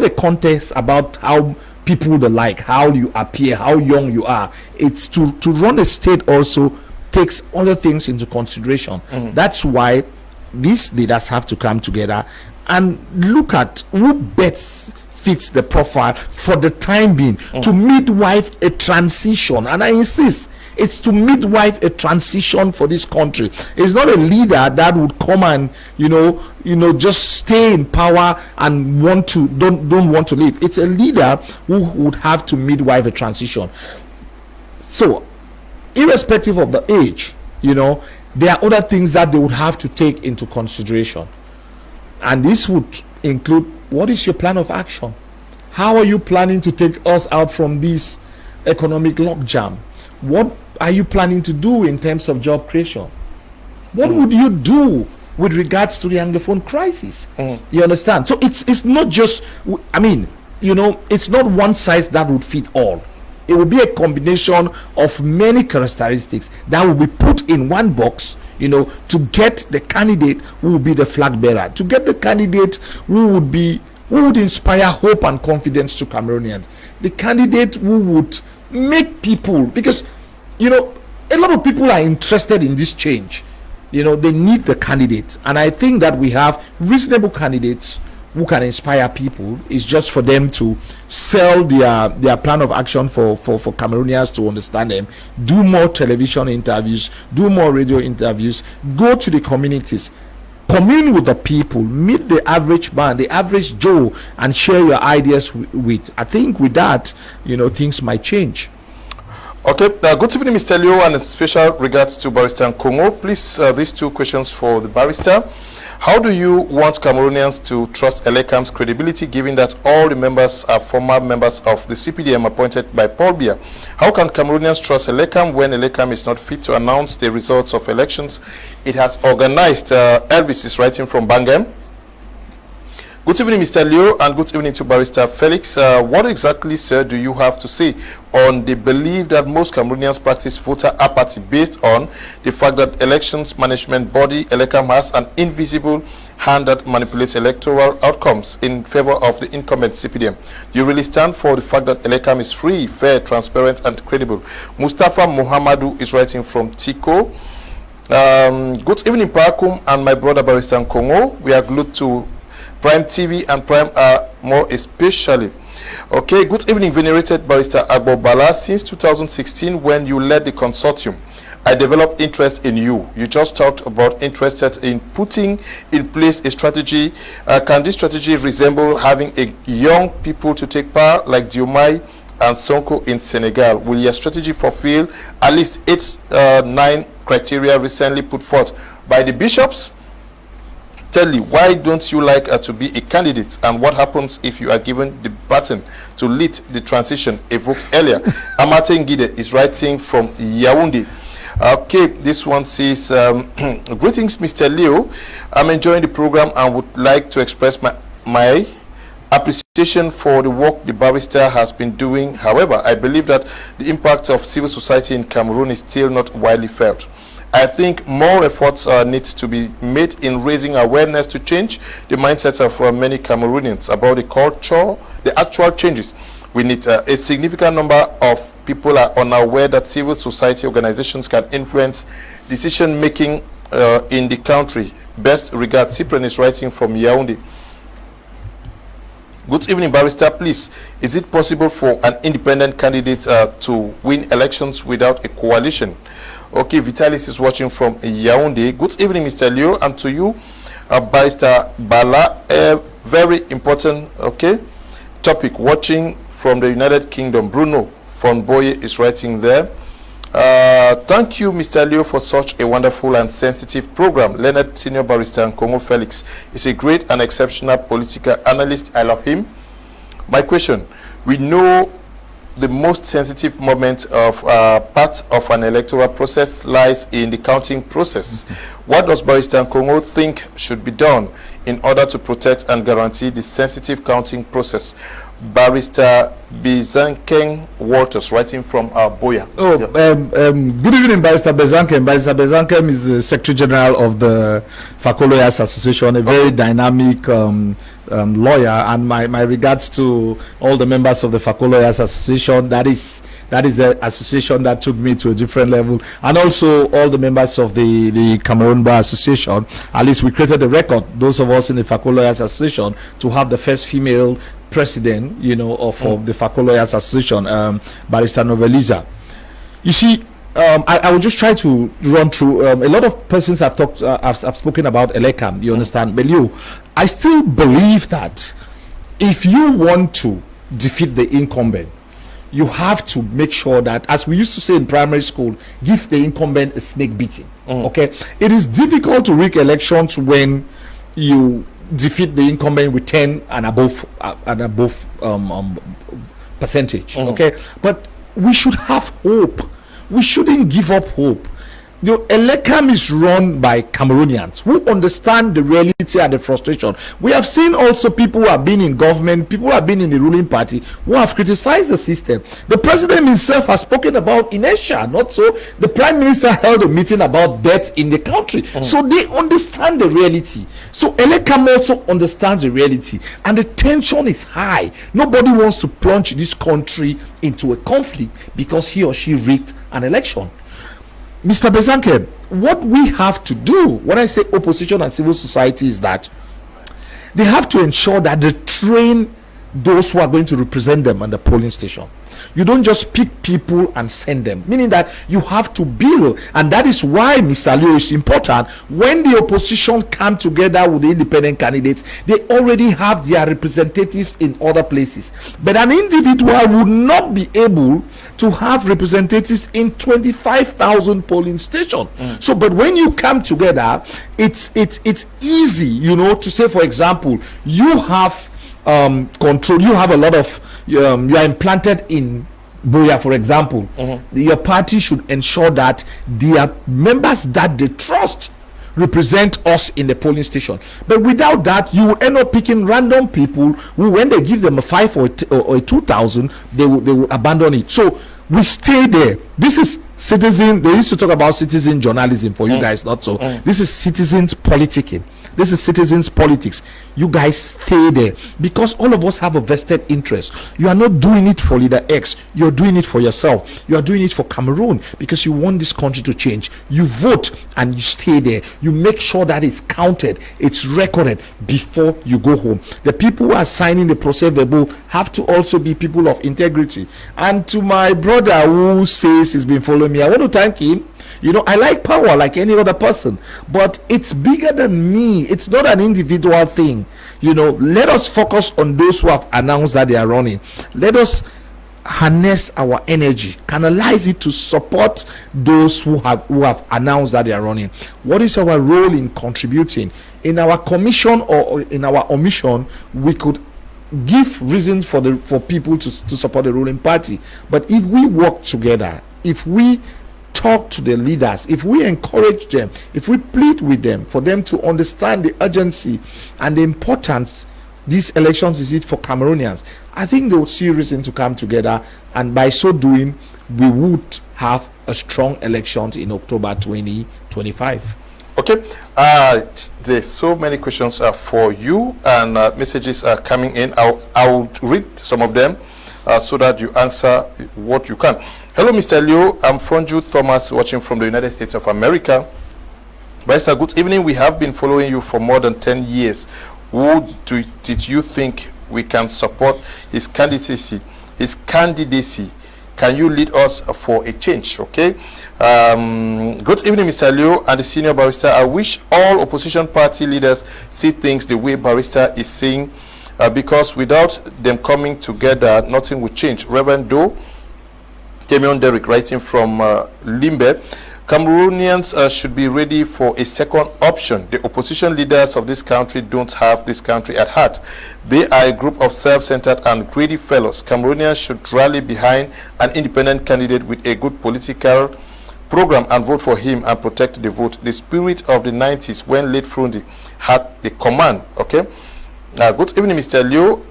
a contest about how people like, how you appear, how young you are. It's to run a state also takes other things into consideration. That's why these leaders have to come together and look at who best fits the profile for the time being to midwife a transition. And I insist, it's to midwife a transition for this country. It's not a leader that would come and you know just stay in power and don't want to leave. It's a leader who would have to midwife a transition. So irrespective of the age, you know, there are other things that they would have to take into consideration, and this would include, what is your plan of action? How are you planning to take us out from this economic logjam? What are you planning to do in terms of job creation? What would you do with regards to the Anglophone crisis? You understand? So it's not just, I mean, you know, it's not one size that would fit all. It will be a combination of many characteristics that will be put in one box, you know, to get the candidate who will be the flag bearer, to get the candidate who would inspire hope and confidence to Cameroonians, the candidate who would make people, because, you know, a lot of people are interested in this change. You know, they need the candidate, and I think that we have reasonable candidates who can inspire people. It's just for them to sell their plan of action for Cameroonians to understand them, do more television interviews, do more radio interviews, go to the communities, commune with the people, meet the average man, the average Joe, and share your ideas with. I think with that, you know, things might change. Okay, good evening, Mr. Leo, and special regards to Barrister Nkongho. Please, these two questions for the barrister. How do you want Cameroonians to trust Elekam's credibility, given that all the members are former members of the CPDM appointed by Paul Biya? How can Cameroonians trust Elekam when Elekam is not fit to announce the results of elections it has organized? Elvis is writing from Bangam. Good evening, Mr. Leo, and good evening to Barrister Felix. What exactly, sir, do you have to say on the belief that most Cameroonians practice voter apathy based on the fact that elections management body Elekam has an invisible hand that manipulates electoral outcomes in favor of the incumbent CPDM? Do you really stand for the fact that Elekam is free, fair, transparent, and credible? Mustafa Muhammadu is writing from Tico. Good evening, Parakum, and my brother Barrister Nkongho. We are glued to Prime TV and Prime more especially. Okay, good evening, venerated Barrister Agbor Bala. Since 2016, when you led the consortium, I developed interest in you. You just talked about interested in putting in place a strategy. Can this strategy resemble having a young people to take power like Diomaye and Sonko in Senegal? Will your strategy fulfill at least 9 criteria recently put forth by the bishops? Tell you, why don't you like to be a candidate, and what happens if you are given the baton to lead the transition evoked earlier? Amate Ngide is writing from Yaoundé. Okay, this one says, greetings, Mr. Leo. I'm enjoying the program and would like to express my appreciation for the work the barrister has been doing. However, I believe that the impact of civil society in Cameroon is still not widely felt. I think more efforts need to be made in raising awareness to change the mindset of many Cameroonians about the culture, the actual changes. We need a significant number of people are unaware that civil society organizations can influence decision making in the country. Best regards, Cyprian is writing from Yaoundé. Good evening, Barrister. Please, is it possible for an independent candidate to win elections without a coalition? Okay, Vitalis is watching from Yaoundé. Good evening, Mr. Leo, and to you, Barrister Bala. A very important, topic. Watching from the United Kingdom, Bruno von Boye is writing there. Thank you, Mr. Leo, for such a wonderful and sensitive program. Leonard Senior Barrister Nkongho Felix is a great and exceptional political analyst. I love him. My question: we know the most sensitive moment of part of an electoral process lies in the counting process. What does Barrister Nkongho think should be done in order to protect and guarantee the sensitive counting process? Barrister Bezanken Walters, writing from Boya. Good evening, Barrister Bezanken. Barrister Bezanken is the Secretary General of the Faco Lawyers Association, a very dynamic lawyer, and my regards to all the members of the Faco Lawyers Association. That is the association that took me to a different level, and also all the members of the Cameroon Bar Association. At least we created a record, those of us in the Faco Lawyers Association, to have the first female president, of the Faco Lawyers Association, Barrister Noveliza. You see, I will just try to run through. A lot of persons have talked, have spoken about Elekam. You understand, but I still believe that if you want to defeat the incumbent, you have to make sure that, as we used to say in primary school, give the incumbent a snake beating. Okay, it is difficult to rig elections when you defeat the incumbent with 10 and above percentage. Okay, but we should have hope. We shouldn't give up hope. The Elekam is run by Cameroonians who understand the reality and the frustration. We have seen also people who have been in government, people who have been in the ruling party, who have criticized the system. The president himself has spoken about inertia, not so. The prime minister held a meeting about debt in the country. So they understand the reality. So Elekam also understands the reality, and the tension is high. Nobody wants to plunge this country into a conflict because he or she rigged an election. Mr. Bezanke, what we have to do, when I say opposition and civil society, is that they have to ensure that they train those who are going to represent them at the polling station. You don't just pick people and send them, meaning that you have to build. And that is why, Mr. Leo, is important. When the opposition come together with the independent candidates, they already have their representatives in other places. But an individual would not be able to have representatives in 25,000 polling stations. So, but when you come together, it's easy, you know, to say, for example, you have control, you have a lot of you are implanted in Boya, for example. Your party should ensure that their members that they trust represent us in the polling station. But without that, you will end up picking random people who, when they give them a 5 or a 2,000, they will abandon it. So we stay there. This is citizen. They used to talk about citizen journalism, for you guys, not so. This is citizens politicking. This is citizens politics. You guys stay there, because all of us have a vested interest. You are not doing it for leader X. You're doing it for yourself. You are doing it for Cameroon, because you want this country to change. You vote and you stay there. You make sure that it's counted, it's recorded before you go home. The people who are signing the process verbal have to also be people of integrity. And to my brother who says he's been following me, I want to thank him. You know, I like power like any other person, but it's bigger than me. It's not an individual thing. You know, let us focus on those who have announced that they are running. Let us harness our energy, canalize it to support those who have announced that they are running. What is our role in contributing? In our commission or in our omission, we could give reasons for people to support the ruling party. But if we work together, if we talk to the leaders, if we encourage them, if we plead with them for them to understand the urgency and the importance these elections is it for Cameroonians, I think they will see reason to come together, and by so doing we would have a strong election in October 2025. Okay, there's so many questions for you, and messages are coming in. I'll read some of them so that you answer what you can. Hello, Mr. Leo. I'm Fonju Thomas, watching from the United States of America. Barrister, good evening. We have been following you for more than 10 years. Who did you think we can support his candidacy? Can you lead us for a change? Okay. Good evening, Mr. Leo and the senior barrister. I wish all opposition party leaders see things the way Barrister is saying, because without them coming together, nothing will change. Reverend Doe, Cameroon Derrick, writing from Limbe, Cameroonians should be ready for a second option. The opposition leaders of this country don't have this country at heart. They are a group of self-centered and greedy fellows. Cameroonians should rally behind an independent candidate with a good political program and vote for him and protect the vote. The spirit of the 90s when late Frundi had the command. Okay. Good evening, Mr. Leo.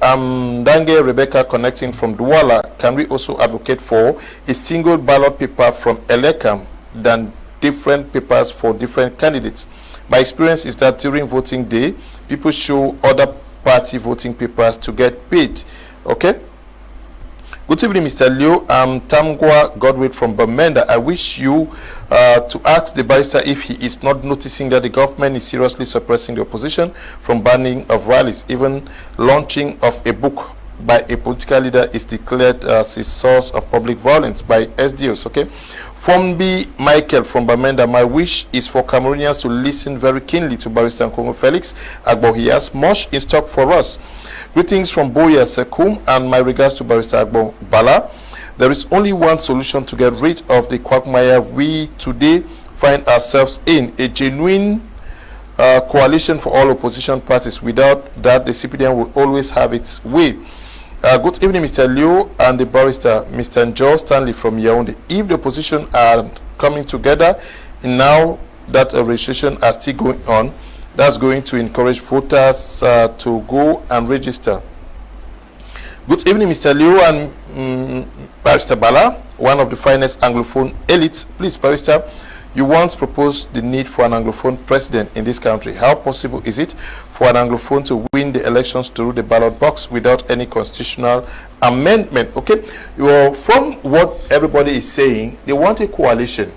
Dange Rebecca, connecting from Douala. Can we also advocate for a single ballot paper from Elekam than different papers for different candidates? My experience is that during voting day, people show other party voting papers to get paid. Okay. Good evening, Mr. Leo. I'm Tamgwa Godwin from Bamenda. I wish you to ask the barrister if he is not noticing that the government is seriously suppressing the opposition from banning of rallies. Even launching of a book by a political leader is declared as a source of public violence by SDOs. Okay. Fombi Michael from Bamenda, my wish is for Cameroonians to listen very keenly to Barrister Nkongho Felix Agbor. He has much in stock for us. Greetings from Boya Sekum, and my regards to Barrister Agbor Bala. There is only one solution to get rid of the quagmire we today find ourselves in: a genuine coalition for all opposition parties. Without that, the CPDM will always have its way. Good evening, Mr. Leo and the barrister, Mr. Joe Stanley from Yaoundé. If the opposition are coming together, and now that registration are still going on, that's going to encourage voters to go and register. Good evening, Mr. Leo and Barrister Bala, one of the finest Anglophone elites. Please, Barrister, you once proposed the need for an Anglophone president in this country. How possible is it for an Anglophone to win the elections through the ballot box without any constitutional amendment? Okay, well, from what everybody is saying, they want a coalition.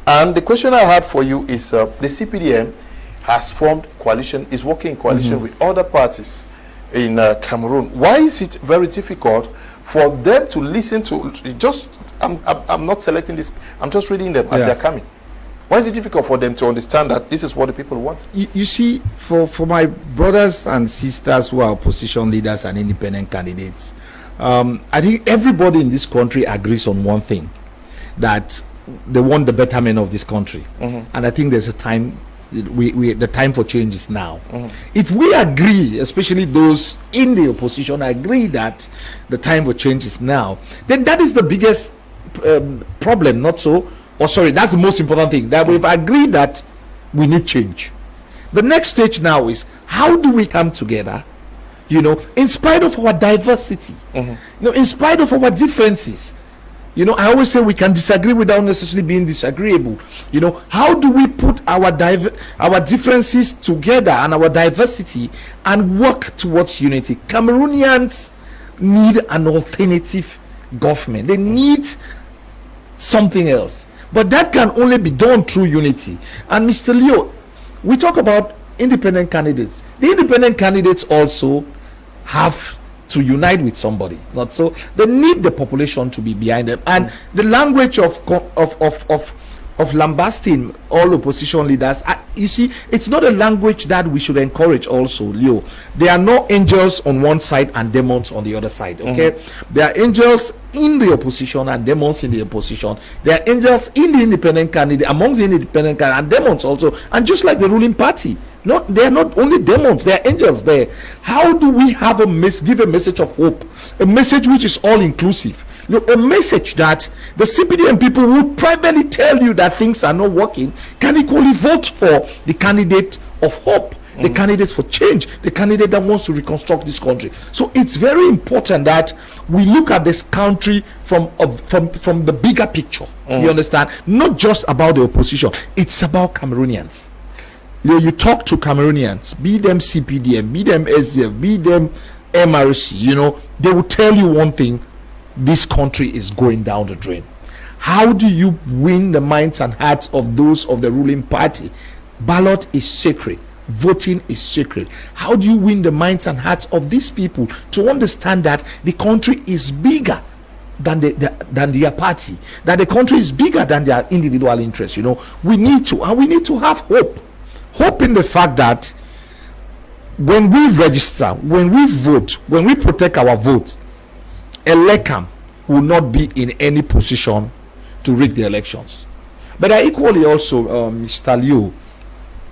And the question I had for you is, the CPDM has formed coalition, is working in coalition with other parties. in Cameroon. Why is it very difficult for them to listen to just? I'm not selecting this. I'm just reading them as they're coming. Why is it difficult for them to understand that this is what the people want? You see, for my brothers and sisters who are opposition leaders and independent candidates, I think everybody in this country agrees on one thing, that they want the betterment of this country. And I think there's a time, the time for change is now. If we agree, especially those in the opposition agree that the time for change is now, then that is the biggest problem, not so? Or sorry, that's the most important thing, that we've agreed that we need change. The next stage now is, how do we come together, in spite of our diversity, in spite of our differences? I always say we can disagree without necessarily being disagreeable. How do we put our differences together and our diversity and work towards unity? Cameroonians need an alternative government. They need something else. But that can only be done through unity. And Mr. Leo, we talk about independent candidates. The independent candidates also have to unite with somebody, not so. They need the population to be behind them. And the language of lambasting all opposition leaders, you see, it's not a language that we should encourage also, Leo. There are no angels on one side and demons on the other side, okay? There are angels in the opposition and demons in the opposition. There are angels in the independent candidate, amongst the independent candidate, and demons also. And just like the ruling party, they are not only demons, they are angels there. How do we have give a message of hope, a message which is all inclusive? Look, a message that the CPDM people who primarily tell you that things are not working can equally vote for the candidate of hope, the candidate for change, the candidate that wants to reconstruct this country. So it's very important that we look at this country from the bigger picture. You understand? Not just about the opposition, it's about Cameroonians. You talk to Cameroonians, be them CPDM, be them SDF, be them MRC, they will tell you one thing: this country is going down the drain. How do you win the minds and hearts of those of the ruling party? Ballot is sacred. Voting is sacred. How do you win the minds and hearts of these people to understand that the country is bigger than their party, that the country is bigger than their individual interests? We need to have hope in the fact that when we register, when we vote, when we protect our vote, Elecam will not be in any position to rig the elections. But I equally also, Mr. Liu,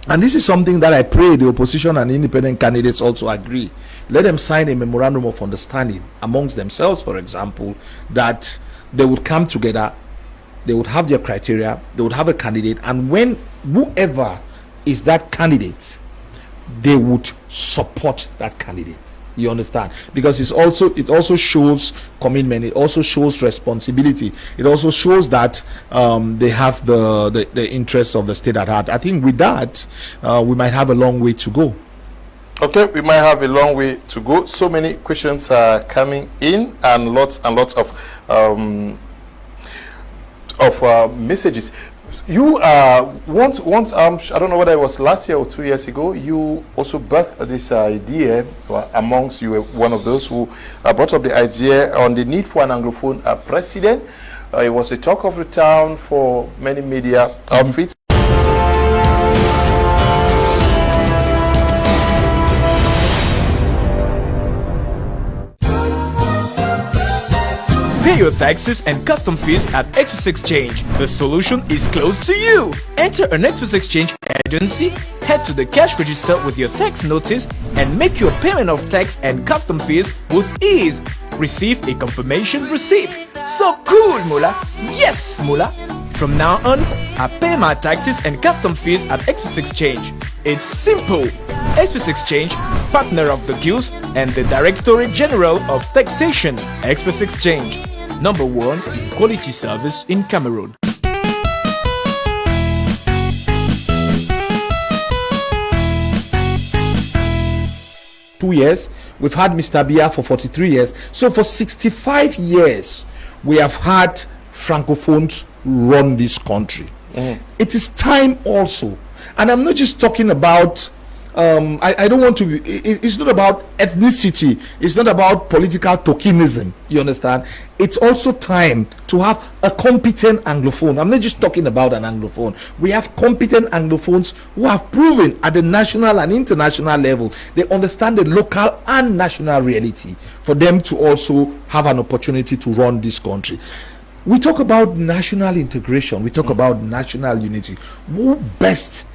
and this is something that I pray the opposition and independent candidates also agree, let them sign a memorandum of understanding amongst themselves, for example, that they would come together, they would have their criteria, they would have a candidate, and when whoever is that candidate, they would support that candidate. You understand? Because it also shows commitment, it also shows responsibility, it also shows that they have the interests of the state at heart. I think with that we might have a long way to go. Okay, we might have a long way to go. So many questions are coming in, and lots of messages. You once I don't know whether it was last year or 2 years ago, you also birthed this idea. Amongst you were one of those who brought up the idea on the need for an Anglophone president. It was a talk of the town for many media outfits. Pay your taxes and custom fees at Express Exchange. The solution is close to you. Enter an Express Exchange agency, head to the cash register with your tax notice, and make your payment of tax and custom fees with ease. Receive a confirmation receipt. So cool, Mula. Yes, Mula. From now on, I pay my taxes and custom fees at Express Exchange. It's simple. Express Exchange, partner of the Guild and the Directorate General of Taxation. Express Exchange, #1 in quality service in Cameroon. Two years, we've had Mr. Biya for 43 years. So for 65 years, we have had Francophones run this country. It is time also, and I'm not just talking about I don't want to it's not about ethnicity, it's not about political tokenism, you understand. It's also time to have a competent Anglophone. I'm not just talking about an Anglophone. We have competent Anglophones who have proven at the national and international level they understand the local and national reality for them to also have an opportunity to run this country. We talk about national integration, we talk about national unity. Who best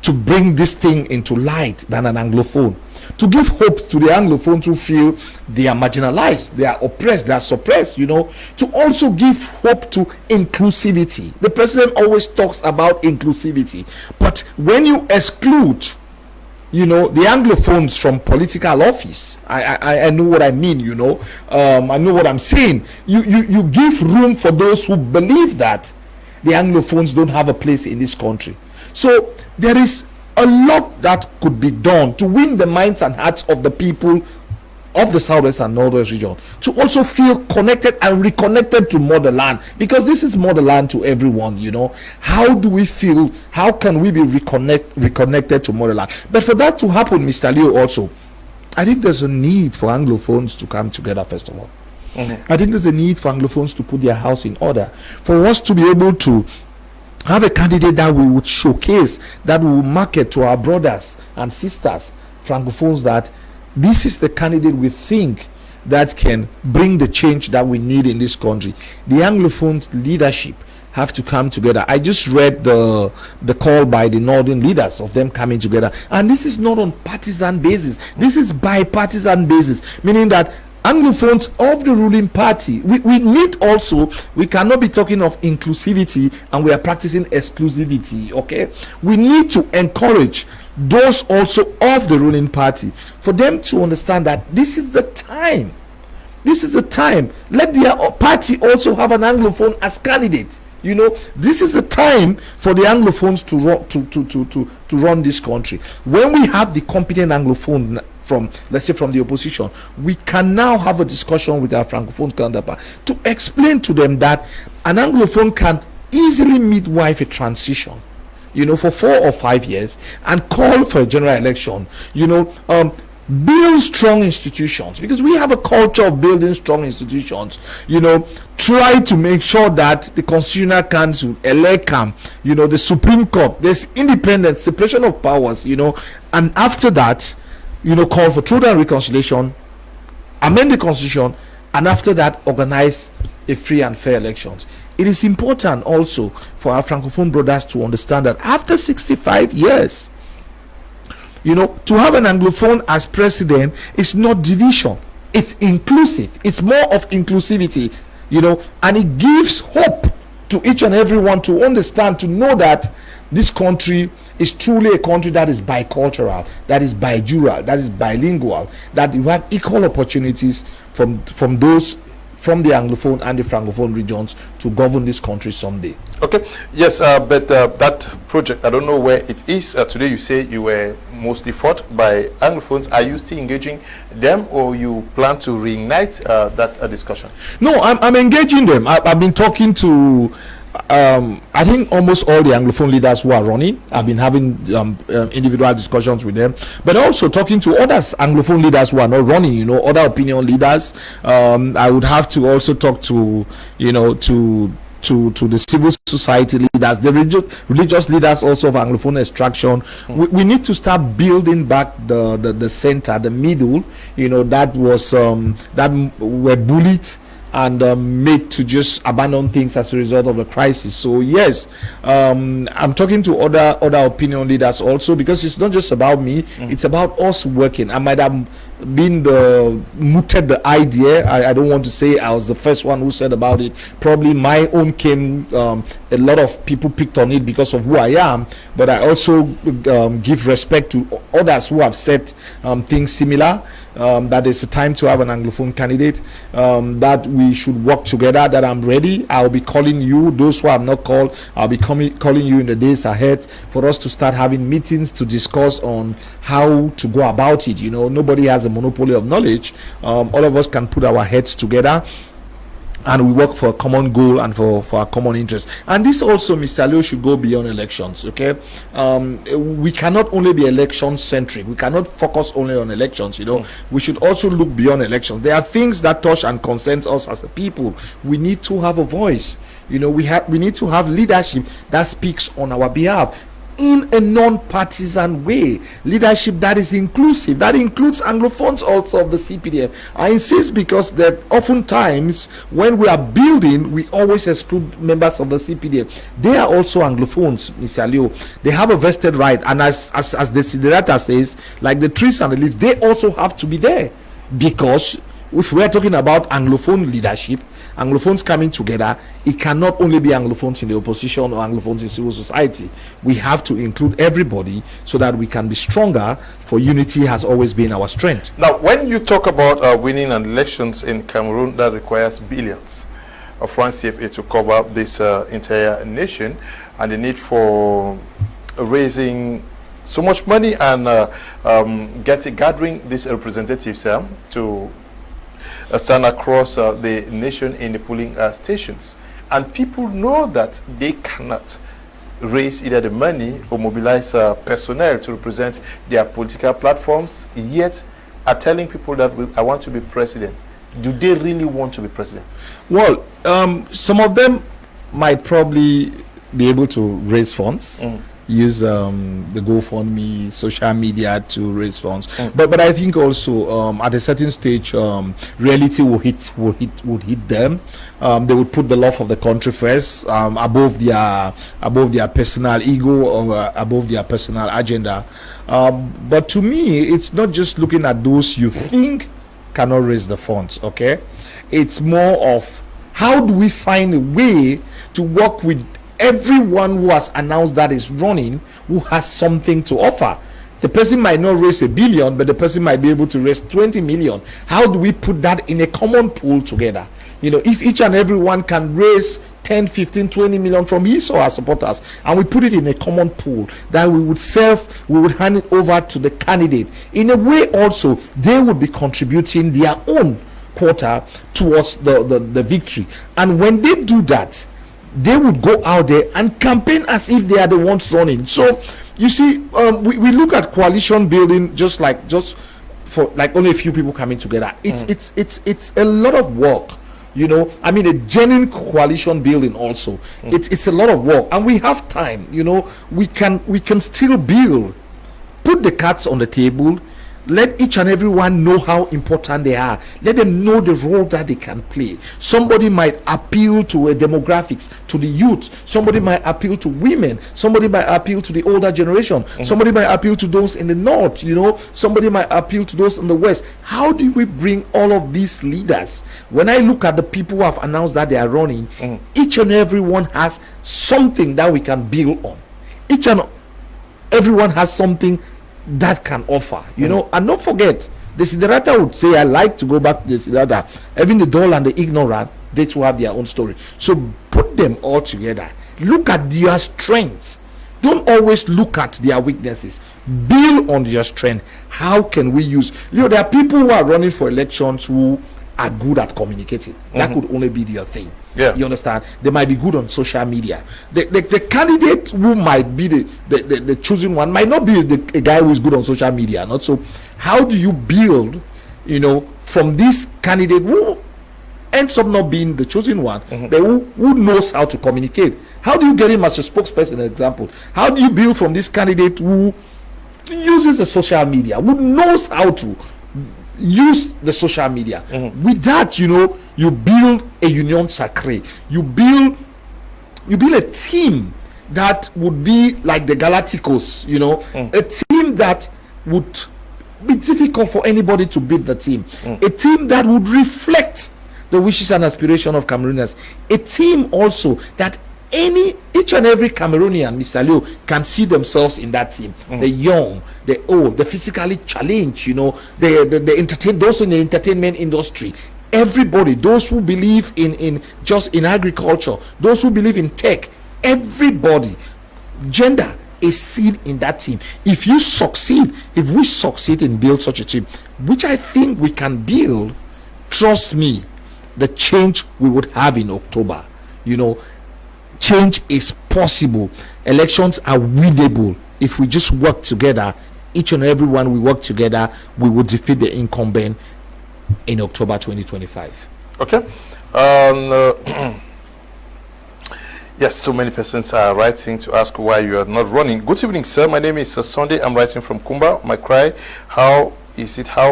to bring this thing into light than an Anglophone? To give hope to the Anglophones who feel they are marginalized, they are oppressed, they are suppressed, you know. To also give hope to inclusivity. The president always talks about inclusivity, but when you exclude, you know, the Anglophones from political office, I know what I mean, you know. I know what I'm saying. You give room for those who believe that the Anglophones don't have a place in this country. So there is a lot that could be done to win the minds and hearts of the people of the Southwest and Northwest region, to also feel connected and reconnected to motherland, because this is motherland to everyone, you know. How do we feel? How can we be reconnected to motherland? But for that to happen, Mr. Leo, also, I think there's a need for Anglophones to come together, first of all. I think there's a need for Anglophones to put their house in order, for us to be able to have a candidate that we would showcase, that we will market to our brothers and sisters, Francophones, that this is the candidate we think that can bring the change that we need in this country. The Anglophones leadership have to come together. I just read the call by the northern leaders of them coming together, and this is not on partisan basis, this is bipartisan basis, meaning that Anglophones of the ruling party, we need also, we cannot be talking of inclusivity and we are practicing exclusivity, okay? We need to encourage those also of the ruling party for them to understand that this is the time. This is the time. Let their party also have an Anglophone as candidate. You know, this is the time for the Anglophones to run this country. When we have the competent Anglophone from, let's say, from the opposition, we can now have a discussion with our Francophone counterpart to explain to them that an Anglophone can easily midwife a transition, you know, for 4 or 5 years, and call for a general election, you know, build strong institutions, because we have a culture of building strong institutions, you know, try to make sure that the Constitutional Council, ELECAM, you know, the Supreme Court, there's independence, separation of powers, you know, and after that, you know, call for truth and reconciliation, amend the constitution, and after that organize a free and fair elections. It is important also for our Francophone brothers to understand that after 65 years, you know, to have an Anglophone as president is not division, it's inclusive, it's more of inclusivity, you know, and it gives hope to each and everyone to understand, to know that this country is truly a country that is bicultural, that is bijural, that is bilingual, that you have equal opportunities from those from the Anglophone and the Francophone regions to govern this country someday. Okay. Yes, but that project, I don't know where it is. Today you say you were mostly fought by Anglophones. Are you still engaging them, or you plan to reignite that discussion? No, I'm engaging them. I've been talking to I think almost all the Anglophone leaders who are running. I've been having individual discussions with them, but also talking to others Anglophone leaders who are not running, you know, other opinion leaders. I would have to also talk to, you know, to the civil society leaders, the religious leaders also of Anglophone extraction. We need to start building back the center, the middle, you know, that was that were bullied and made to just abandon things as a result of the crisis. So yes, I'm talking to other opinion leaders also, because it's not just about me, it's about us working. I might have been mooted the idea. I don't want to say I was the first one who said about it. Probably my own came, a lot of people picked on it because of who I am, but I also give respect to others who have said things similar, that it's a time to have an Anglophone candidate, that we should work together, that I'm ready. I'll be calling you, those who have not called, I'll be calling you in the days ahead for us to start having meetings to discuss on how to go about it. You know, nobody has a monopoly of knowledge. All of us can put our heads together and we work for a common goal and for our common interest. And this also, Mr. Leo, should go beyond elections. Okay, we cannot only be election centric. We cannot focus only on elections. We should also look beyond elections. There are things that touch and concern us as a people. We need to have a voice. We need to have leadership that speaks on our behalf in a non-partisan way, leadership that is inclusive, that includes Anglophones also of the CPDM. I insist because that oftentimes when we are building, we always exclude members of the CPDM. They are also Anglophones, Mr. Leo. They have a vested right, and as the Siddhartha says, like the trees and the leaves, they also have to be there, because if we are talking about Anglophone leadership, Anglophones coming together, it cannot only be Anglophones in the opposition or Anglophones in civil society. We have to include everybody so that we can be stronger, for unity has always been our strength. Now, when you talk about winning an elections in Cameroon, that requires billions of francs CFA to cover this entire nation, and the need for raising so much money and gathering these representatives to stand across the nation in the polling stations. And people know that they cannot raise either the money or mobilize personnel to represent their political platforms, yet are telling people that I want to be president. Do they really want to be president? Well, some of them might probably be able to raise funds, use the GoFundMe, social media to raise funds, but I think also at a certain stage reality will hit them. They would put the love of the country first, above their personal ego or above their personal agenda. But to me, it's not just looking at those you think cannot raise the funds. Okay, it's more of how do we find a way to work with everyone who has announced that is running, who has something to offer. The person might not raise $1 billion, but the person might be able to raise 20 million. How do we put that in a common pool together? If each and every one can raise 10, 15, 20 million from his or her supporters, and we put it in a common pool that we would hand it over to the candidate. In a way also, they would be contributing their own quota towards the victory. And when they do that, they would go out there and campaign as if they are the ones running. So you see, we look at coalition building just for only a few people coming together. It's a lot of work. I mean, a genuine coalition building also. It's a lot of work, and we have time. We can still build. Put the cards on the table. Let each and every one know how important they are. Let them know the role that they can play. Somebody might appeal to demographics, to the youth. Somebody might appeal to women. Somebody might appeal to the older generation. Somebody might appeal to those in the north. Somebody might appeal to those in the west. How do we bring all of these leaders? When I look at the people who have announced that they are running, each and every one has something that we can build on. Each and everyone has something that can offer, and don't forget, the Siddhartha would say, I like to go back to the Siddhartha, even the dull and the ignorant, they too have their own story. So put them all together, look at their strengths, don't always look at their weaknesses, build on their strength. How can we use, there are people who are running for elections who are good at communicating. That could only be their thing. Yeah. You understand? They might be good on social media. The candidate who might be the chosen one might not be a guy who is good on social media. Not so. How do you build, from this candidate who ends up not being the chosen one, but who knows how to communicate? How do you get him as a spokesperson, an example? How do you build from this candidate who uses the social media, who knows how to use the social media? With that, you build a union sacrée. You build a team that would be like the Galacticos, a team that would be difficult for anybody to beat the team, a team that would reflect the wishes and aspirations of Cameroonians, a team also that each and every Cameroonian, Mr. Leo, can see themselves in that team. The young, the old, the physically challenged, the those in the entertainment industry, everybody, those who believe in agriculture, those who believe in tech, everybody, gender is seen in that team. If we succeed in build such a team, which I think we can build, trust me, the change we would have in October. Change is possible. Elections are winnable if we just work together. Each and every one we work together, we will defeat the incumbent in October 2025. Okay. Yes, so many persons are writing to ask why you are not running. Good evening, sir. My name is Sunday. I'm writing from Kumba. My cry, how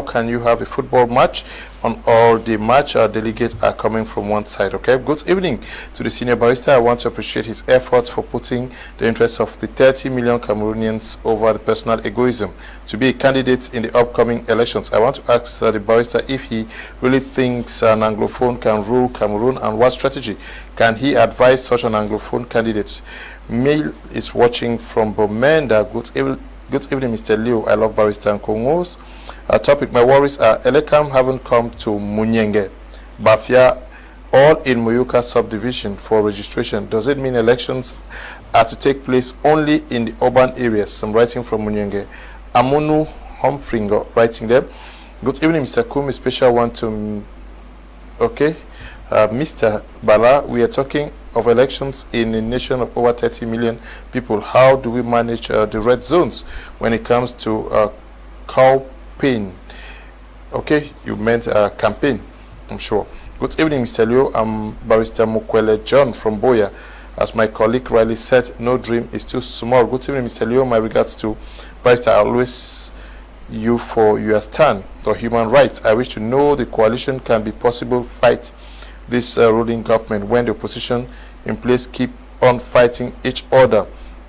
can you have a football match on all the match delegates are coming from one side? Okay. Good evening to the senior barrister. I want to appreciate his efforts for putting the interests of the 30 million Cameroonians over the personal egoism to be a candidate in the upcoming elections. I want to ask the barrister if he really thinks an Anglophone can rule Cameroon, and what strategy can he advise such an Anglophone candidate? Mail is watching from Bomenda. Good evening, Mr. Leo. I love Barrister Nkongho's topic. My worries are Elekam haven't come to Munyenge, Bafia, all in Muyuka subdivision for registration. Does it mean elections are to take place only in the urban areas? I'm writing from Munyenge. Amunu Humfringo writing there. Good evening, Mr. Kumi. Special one to Mr. Bala. We are talking of elections in a nation of over 30 million people. How do we manage the red zones when it comes to campaign? Okay, you meant campaign, I'm sure. Good evening, Mr. Leo. I'm Barrister Mukwele John from Boya. As my colleague Riley said, no dream is too small. Good evening, Mr. Leo. My regards to Barrister. I always you for your stand for human rights. I wish to know the coalition can be possible fight this ruling government when the opposition in place keep on fighting each other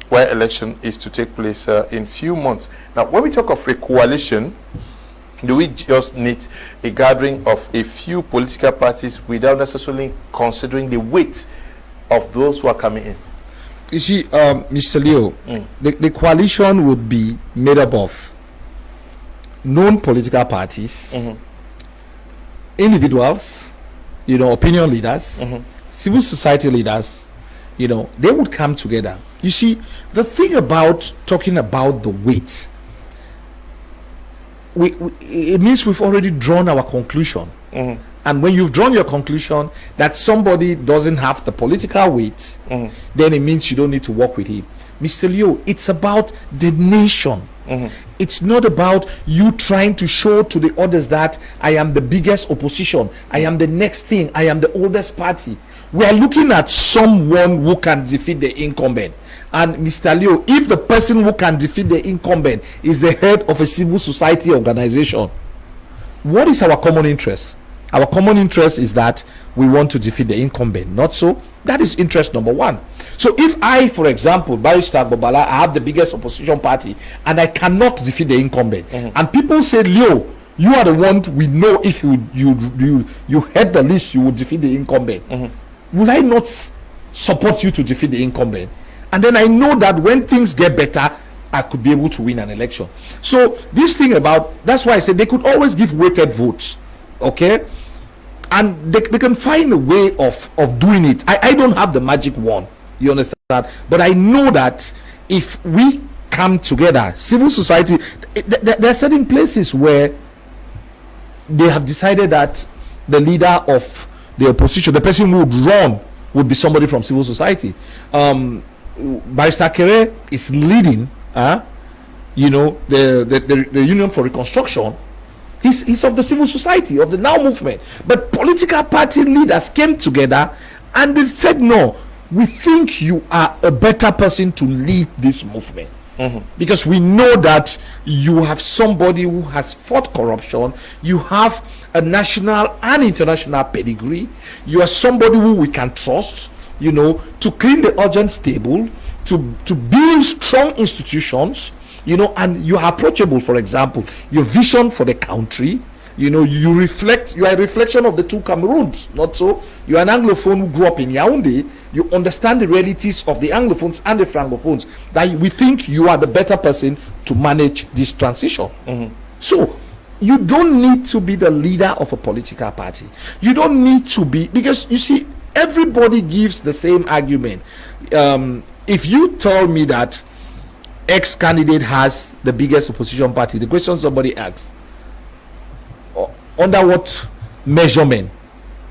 while election is to take place in few months. Now, when we talk of a coalition, do we just need a gathering of a few political parties without necessarily considering the weight of those who are coming in? You see, Mr. Leo, the coalition would be made up of known political parties, individuals, opinion leaders, civil society leaders, they would come together. You see, the thing about talking about the weight, it means we've already drawn our conclusion. And when you've drawn your conclusion that somebody doesn't have the political weight, then it means you don't need to work with him. Mr. Leo, it's about the nation. It's not about you trying to show to the others that I am the biggest opposition, I am the next thing, I am the oldest party. We are looking at someone who can defeat the incumbent. And Mr. Leo, if the person who can defeat the incumbent is the head of a civil society organization, what is our common interest? Our common interest is that we want to defeat the incumbent, not so? That is interest number one. So if I, for example, Barrister Agbor, I have the biggest opposition party and I cannot defeat the incumbent, and people say, Leo, you are the one we know if you head the list, you will defeat the incumbent. Will I not support you to defeat the incumbent? And then I know that when things get better, I could be able to win an election. So this thing about, that's why I said they could always give weighted votes, okay? And they can find a way of doing it. I don't have the magic wand, you understand? But I know that if we come together, civil society, there are certain places where they have decided that the leader of the opposition, the person who would run, would be somebody from civil society. Barrister Kere is leading, the Union for Reconstruction. He's of the civil society, of the Now movement. But political party leaders came together and they said, no, we think you are a better person to lead this movement. Because we know that you have somebody who has fought corruption, you have a national and international pedigree, you are somebody who we can trust, to clean the audience table, to build strong institutions, and you are approachable. For example, your vision for the country, you are a reflection of the two Cameroons, not so? You are an Anglophone who grew up in Yaoundé, you understand the realities of the Anglophones and the Francophones, that we think you are the better person to manage this transition. So, you don't need to be the leader of a political party. You don't need to be, because you see, everybody gives the same argument. If you tell me that X candidate has the biggest opposition party, the question somebody asks, under what measurement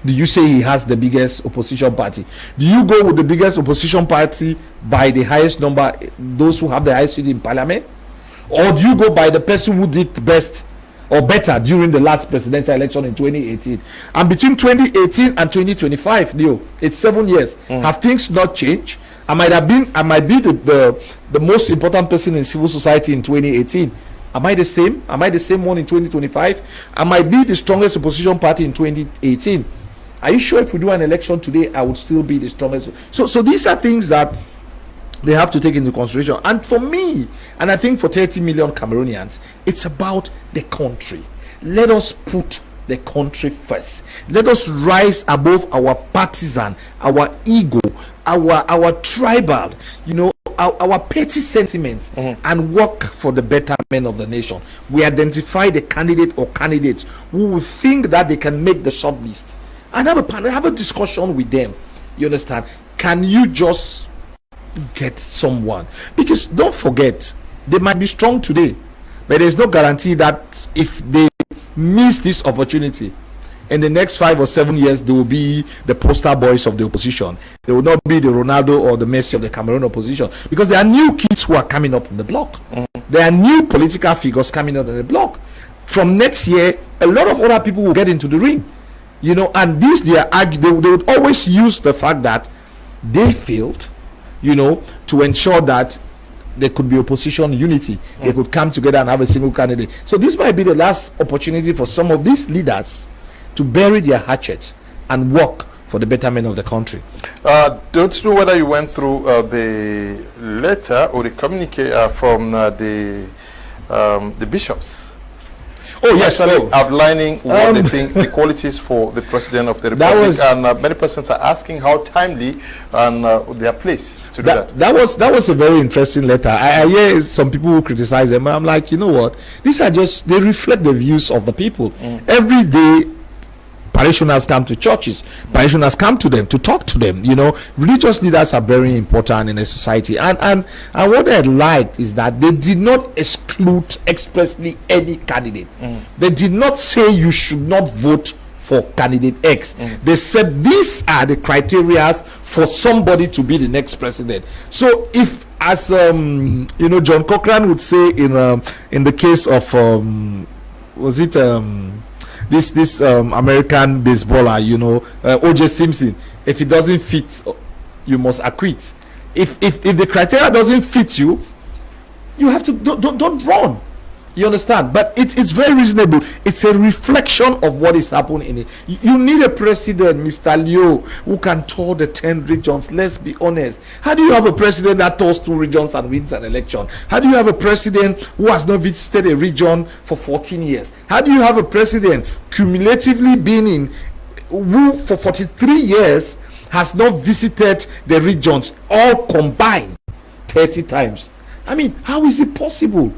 do you say he has the biggest opposition party? Do you go with the biggest opposition party by the highest number, those who have the highest seat in parliament? Or do you go by the person who did best or better during the last presidential election in 2018? And between 2018 and 2025, Leo, it's 7 years. Have things not changed? I might be the most important person in civil society in 2018. Am I the same? Am I the same one in 2025? I might be the strongest opposition party in 2018. Are you sure if we do an election today, I would still be the strongest? So these are things that they have to take into consideration. And for me, and I think for 30 million Cameroonians, it's about the country. Let us put the country first. Let us rise above our partisan, our ego, our tribal, our petty sentiments, and work for the betterment of the nation. We identify the candidate or candidates who will think that they can make the short list and have a discussion with them. You understand? Can you just get someone? Because don't forget, they might be strong today, but there's no guarantee that if they miss this opportunity, in the next 5 or 7 years, they will be the poster boys of the opposition. They will not be the Ronaldo or the Messi of the Cameroon opposition, because there are new kids who are coming up on the block. There are new political figures coming up on the block. From next year, a lot of other people will get into the ring, and this they would always use the fact that they failed, to ensure that there could be opposition unity. They could come together and have a single candidate. So this might be the last opportunity for some of these leaders to bury their hatchets and work for the betterment of the country. Don't know whether you went through the letter or the communique from the bishops. Oh yes, outlining what they think the qualities for the president of the republic, and many persons are asking how timely and their place to do that. That was a very interesting letter. I hear some people who criticize them. I'm like, you know what? These are they reflect the views of the people. Every day, parishioners come to churches. Parishioners come to them to talk to them. Religious leaders are very important in a society. And what I liked is that they did not exclude expressly any candidate. They did not say you should not vote for candidate X. They said these are the criteria for somebody to be the next president. So if, as John Cochrane would say in the case of this American baseballer, O.J. Simpson, if it doesn't fit, you must acquit. If the criteria doesn't fit you, you have to don't run. You understand? But it's very reasonable. It's a reflection of what is happening. You need a president, Mr. Leo, who can tour the 10 regions. Let's be honest. How do you have a president that tours 2 regions and wins an election? How do you have a president who has not visited a region for 14 years? How do you have a president cumulatively who for 43 years has not visited the regions all combined 30 times? I mean, how is it possible?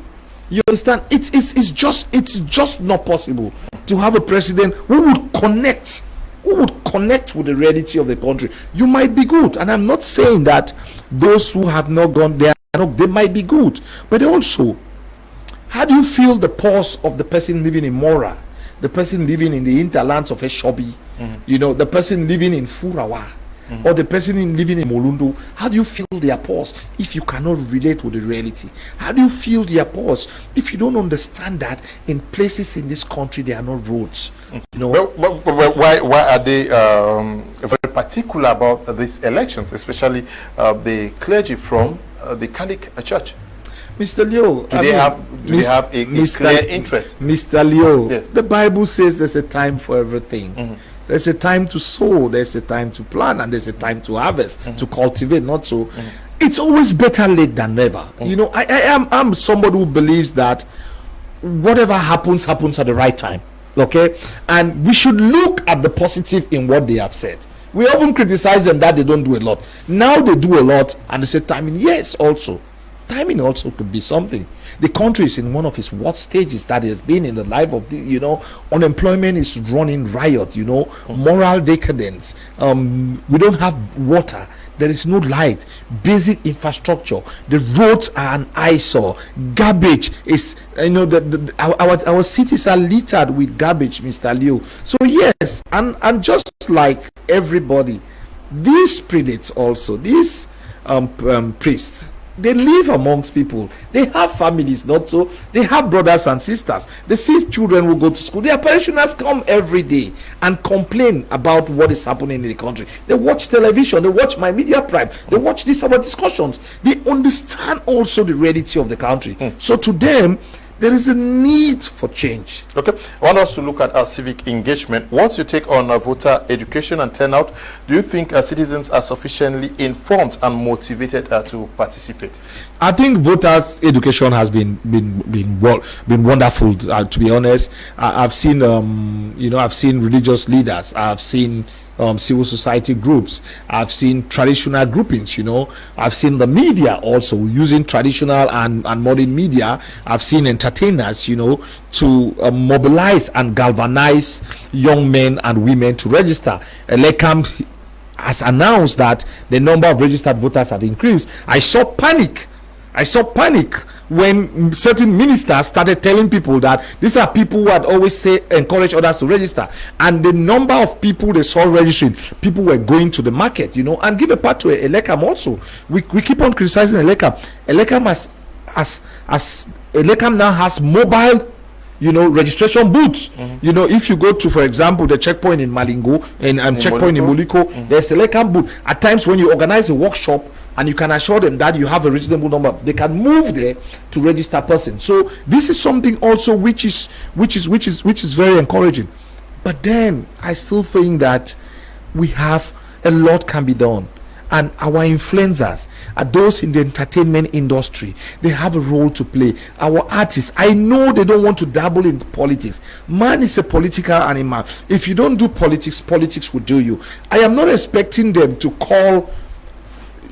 You understand? It's just not possible to have a president who would connect with the reality of the country. You might be good, and I'm not saying that those who have not gone there, they might be good, but also, how do you feel the pulse of the person living in Mora, the person living in the hinterlands of Eshobi, the person living in Furawa, or the person living in Molundo? How do you feel their pulse if you cannot relate with the reality? How do you feel their pulse if you don't understand that in places in this country there are no roads? Why are they very particular about these elections, especially the clergy from the Catholic Church? Mr. Leo, do they have a clear interest? Mr. Leo, yes. The Bible says there's a time for everything. There's a time to sow, there's a time to plant, and there's a time to harvest, to cultivate, not so. It's always better late than never. I'm somebody who believes that whatever happens at the right time. Okay? And we should look at the positive in what they have said. We often criticize them that they don't do a lot. Now they do a lot, and they say timing, yes, also. timing also could be something. The country is in one of its worst stages that has been in the life of the, unemployment is running riot, moral decadence. We don't have water. There is no light, basic infrastructure. The roads are an eyesore. Garbage is, our cities are littered with garbage, Mr. Leo. So yes, and just like everybody, these prelates also, these priests, they live amongst people. They have families, not so. They have brothers and sisters. They see children who go to school. Their parishioners come every day and complain about what is happening in the country. They watch television. They watch My Media Prime. They watch our discussions. They understand also the reality of the country. So to them, there is a need for change. Okay, I want us to look at our civic engagement. What's your take on voter education and turnout? Do you think citizens are sufficiently informed and motivated to participate? I think voters' education has been wonderful. To be honest, I've seen I've seen religious leaders. I've seen civil society groups. I've seen traditional groupings. I've seen the media also using traditional and modern media. I've seen entertainers, to mobilize and galvanize young men and women to register. Elekam has announced that the number of registered voters had increased. I saw panic when certain ministers started telling people that these are people who had always encourage others to register, and the number of people they saw registering, people were going to the market, and give a part to Elekam also. We keep on criticizing Elekam. Elekam Elekam now has mobile registration booths. If you go to, for example, the checkpoint in Malingo and checkpoint in Muliko, there's a Elekam booth. At times when you organize a workshop and you can assure them that you have a reasonable number, they can move there to register person. So this is something also which is very encouraging. But then I still think that we have a lot can be done. And our influencers are those in the entertainment industry. They have a role to play. Our artists, I know they don't want to dabble in politics. Man is a political animal. If you don't do politics, politics will do you. I am not expecting them to call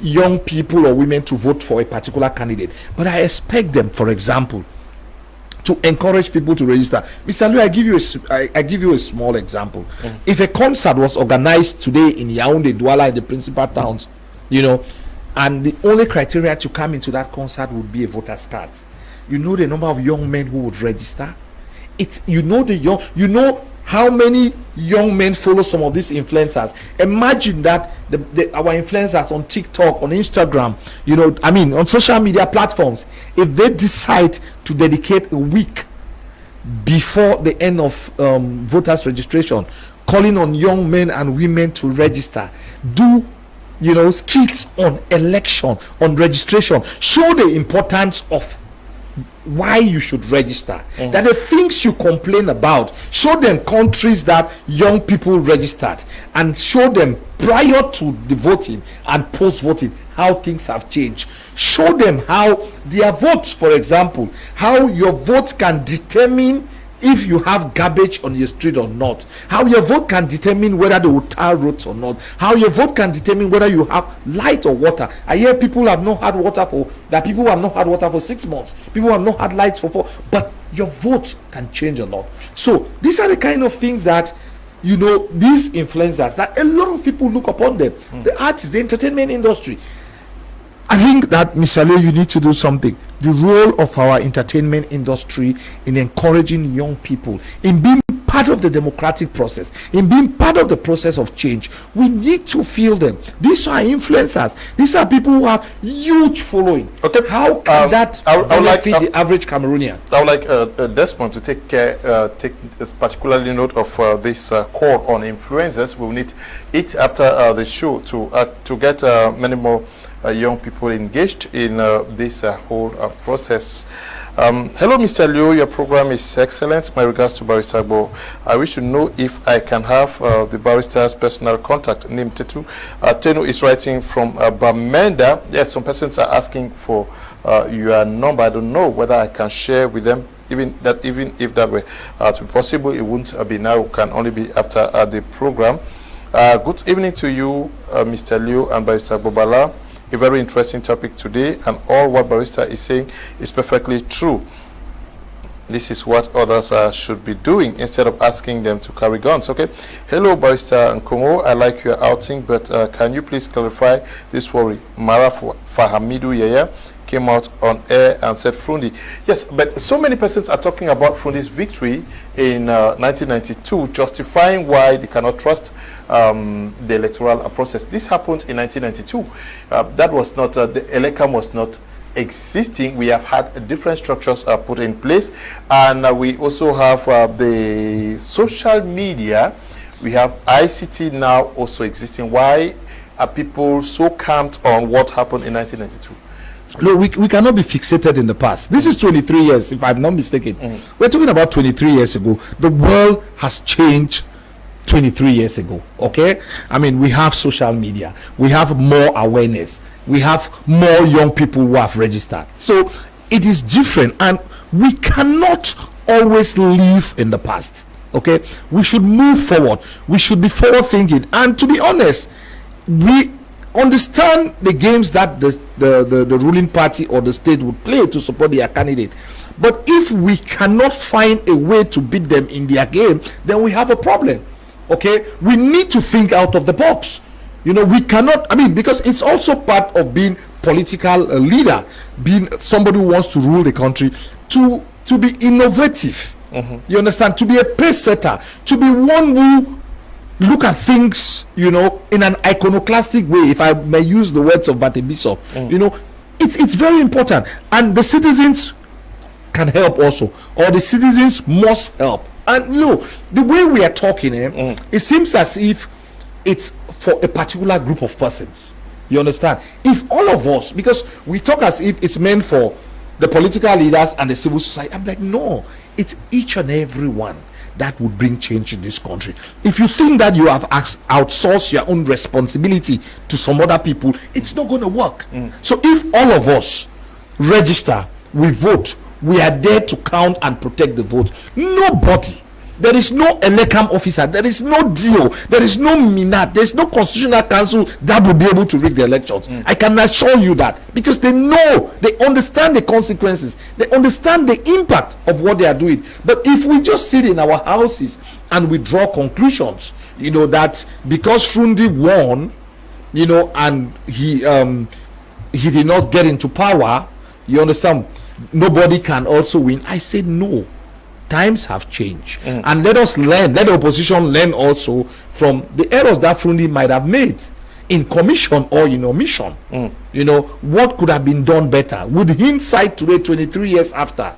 young people or women to vote for a particular candidate, but I expect them, for example, to encourage people to register. Mr. Liu, I give you a small example. If a concert was organized today in Yaoundé, Douala, in the principal towns, and the only criteria to come into that concert would be a voter's card, the number of young men who would register. How many young men follow some of these influencers? Imagine that our influencers on TikTok, on Instagram, on social media platforms, if they decide to dedicate a week before the end of voters registration, calling on young men and women to register, do skits on election, on registration, show the importance of why you should register, that the things you complain about, show them countries that young people registered, and show them prior to the voting and post-voting how things have changed. Show them how their votes, for example, how your vote can determine if you have garbage on your street or not, how your vote can determine whether they will tar roads or not, how your vote can determine whether you have light or water. I hear people have not had water for 6 months, people have not had lights for 4, but your vote can change a lot. So these are the kind of things that these influencers, that a lot of people look upon them, the artists, the entertainment industry. I think that, Mr. Leo, you need to do something. The role of our entertainment industry in encouraging young people, in being part of the democratic process, in being part of the process of change. We need to feel them. These are influencers. These are people who have huge following. Okay, how can that benefit the average Cameroonian? I would like Desmond to take particularly note of this call on influencers. We will need it after the show to get many more young people engaged in this whole process. Hello, Mr. Liu. Your program is excellent. My regards to Barrister Agbor. I wish to know if I can have the barrister's personal contact. Name Tetu. Tenu is writing from Bamenda. Yes, some persons are asking for your number. I don't know whether I can share with them. Even if that were to be possible, it wouldn't be now. It can only be after the program. Good evening to you, Mr. Liu and Barrister Agbor. a very interesting topic today, and all what Barrister is saying is perfectly true. This is what others should be doing instead of asking them to carry guns. Okay. Hello, Barrister Nkongho. I like your outing, but can you please clarify this worry? Mara Fahamidu Yaya came out on air and said Frundi. Yes, but so many persons are talking about Frundi's victory in 1992, justifying why they cannot trust the electoral process. This happened in 1992. That was not, the ELECAM was not existing. We have had different structures put in place, and we also have the social media. We have ICT now also existing. Why are people so camped on what happened in 1992? Look, we cannot be fixated in the past. This is 23 years, if I'm not mistaken. We're talking about 23 years ago. The world has changed 23 years ago. Okay, I mean, we have social media, we have more awareness, we have more young people who have registered, so it is different, and we cannot always live in the past. Okay, we should move forward, we should be forward thinking, and to be honest, we understand the games that the ruling party or the state would play to support their candidate, but if we cannot find a way to beat them in their game, then we have a problem. Okay, we need to think out of the box. You know, we cannot, I mean, because it's also part of being political leader, being somebody who wants to rule the country, to be innovative. You understand? To be a pace setter, to be one who look at things, you know, in an iconoclastic way, if I may use the words of Bate Bishop. You know, it's very important, and the citizens can help also, or the citizens must help. And you know, the way we are talking, it seems as if it's for a particular group of persons. You understand? If all of us, because we talk as if it's meant for the political leaders and the civil society, I'm like, no, it's each and every one that would bring change in this country. If you think that you have outsourced your own responsibility to some other people, it's not going to work. So if all of us register, we vote, we are there to count and protect the vote. Nobody, there is no ELECAM officer, there is no DO, there is no MINAT, there is no constitutional council that will be able to rig the elections. I can assure you that, because they know, they understand the consequences, they understand the impact of what they are doing. But if we just sit in our houses and we draw conclusions, you know, that because Frundi won, you know, and he did not get into power, you understand, nobody can also win. I said no. Times have changed, and let us learn, let the opposition learn also from the errors that Frundi might have made in commission or in omission. You know, what could have been done better? With hindsight today, 23 years after,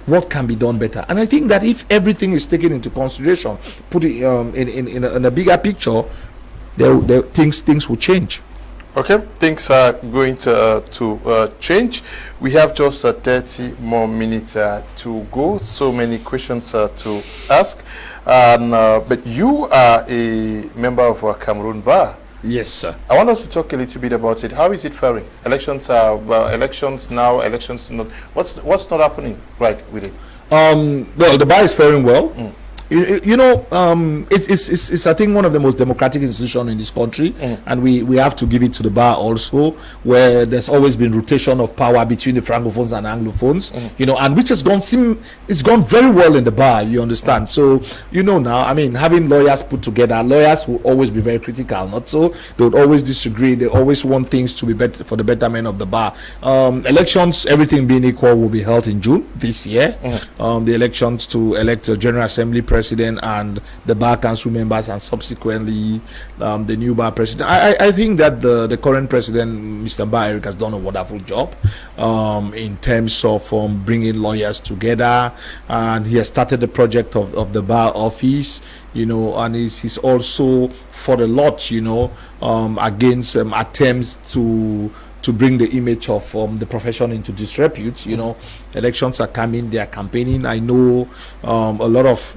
what can be done better? And I think that if everything is taken into consideration, put it in a bigger picture, things will change. Okay, things are going to change. We have just 30 more minutes to go. So many questions to ask. But you are a member of Cameroon Bar. Yes, sir. I want us to talk a little bit about it. How is it faring? Elections are elections now. Elections not. What's not happening right with it? Well, the bar is faring well. You know, it's I think one of the most democratic institutions in this country, and we have to give it to the bar also, where there's always been rotation of power between the francophones and anglophones, you know, and which has gone very well in the bar, you understand. So you know, now, I mean, having lawyers put together, lawyers will always be very critical, not so, they would always disagree, they always want things to be better for the betterment of the bar. Elections, everything being equal, will be held in June this year. The elections to elect a General Assembly president and the bar council members, and subsequently the new bar president. I think that the current president, Mr. Bar Eric, has done a wonderful job in terms of bringing lawyers together, and he has started the project of the bar office, you know, and he's also fought a lot, you know, against attempts to bring the image of the profession into disrepute. You know, elections are coming, they are campaigning. I know lawyers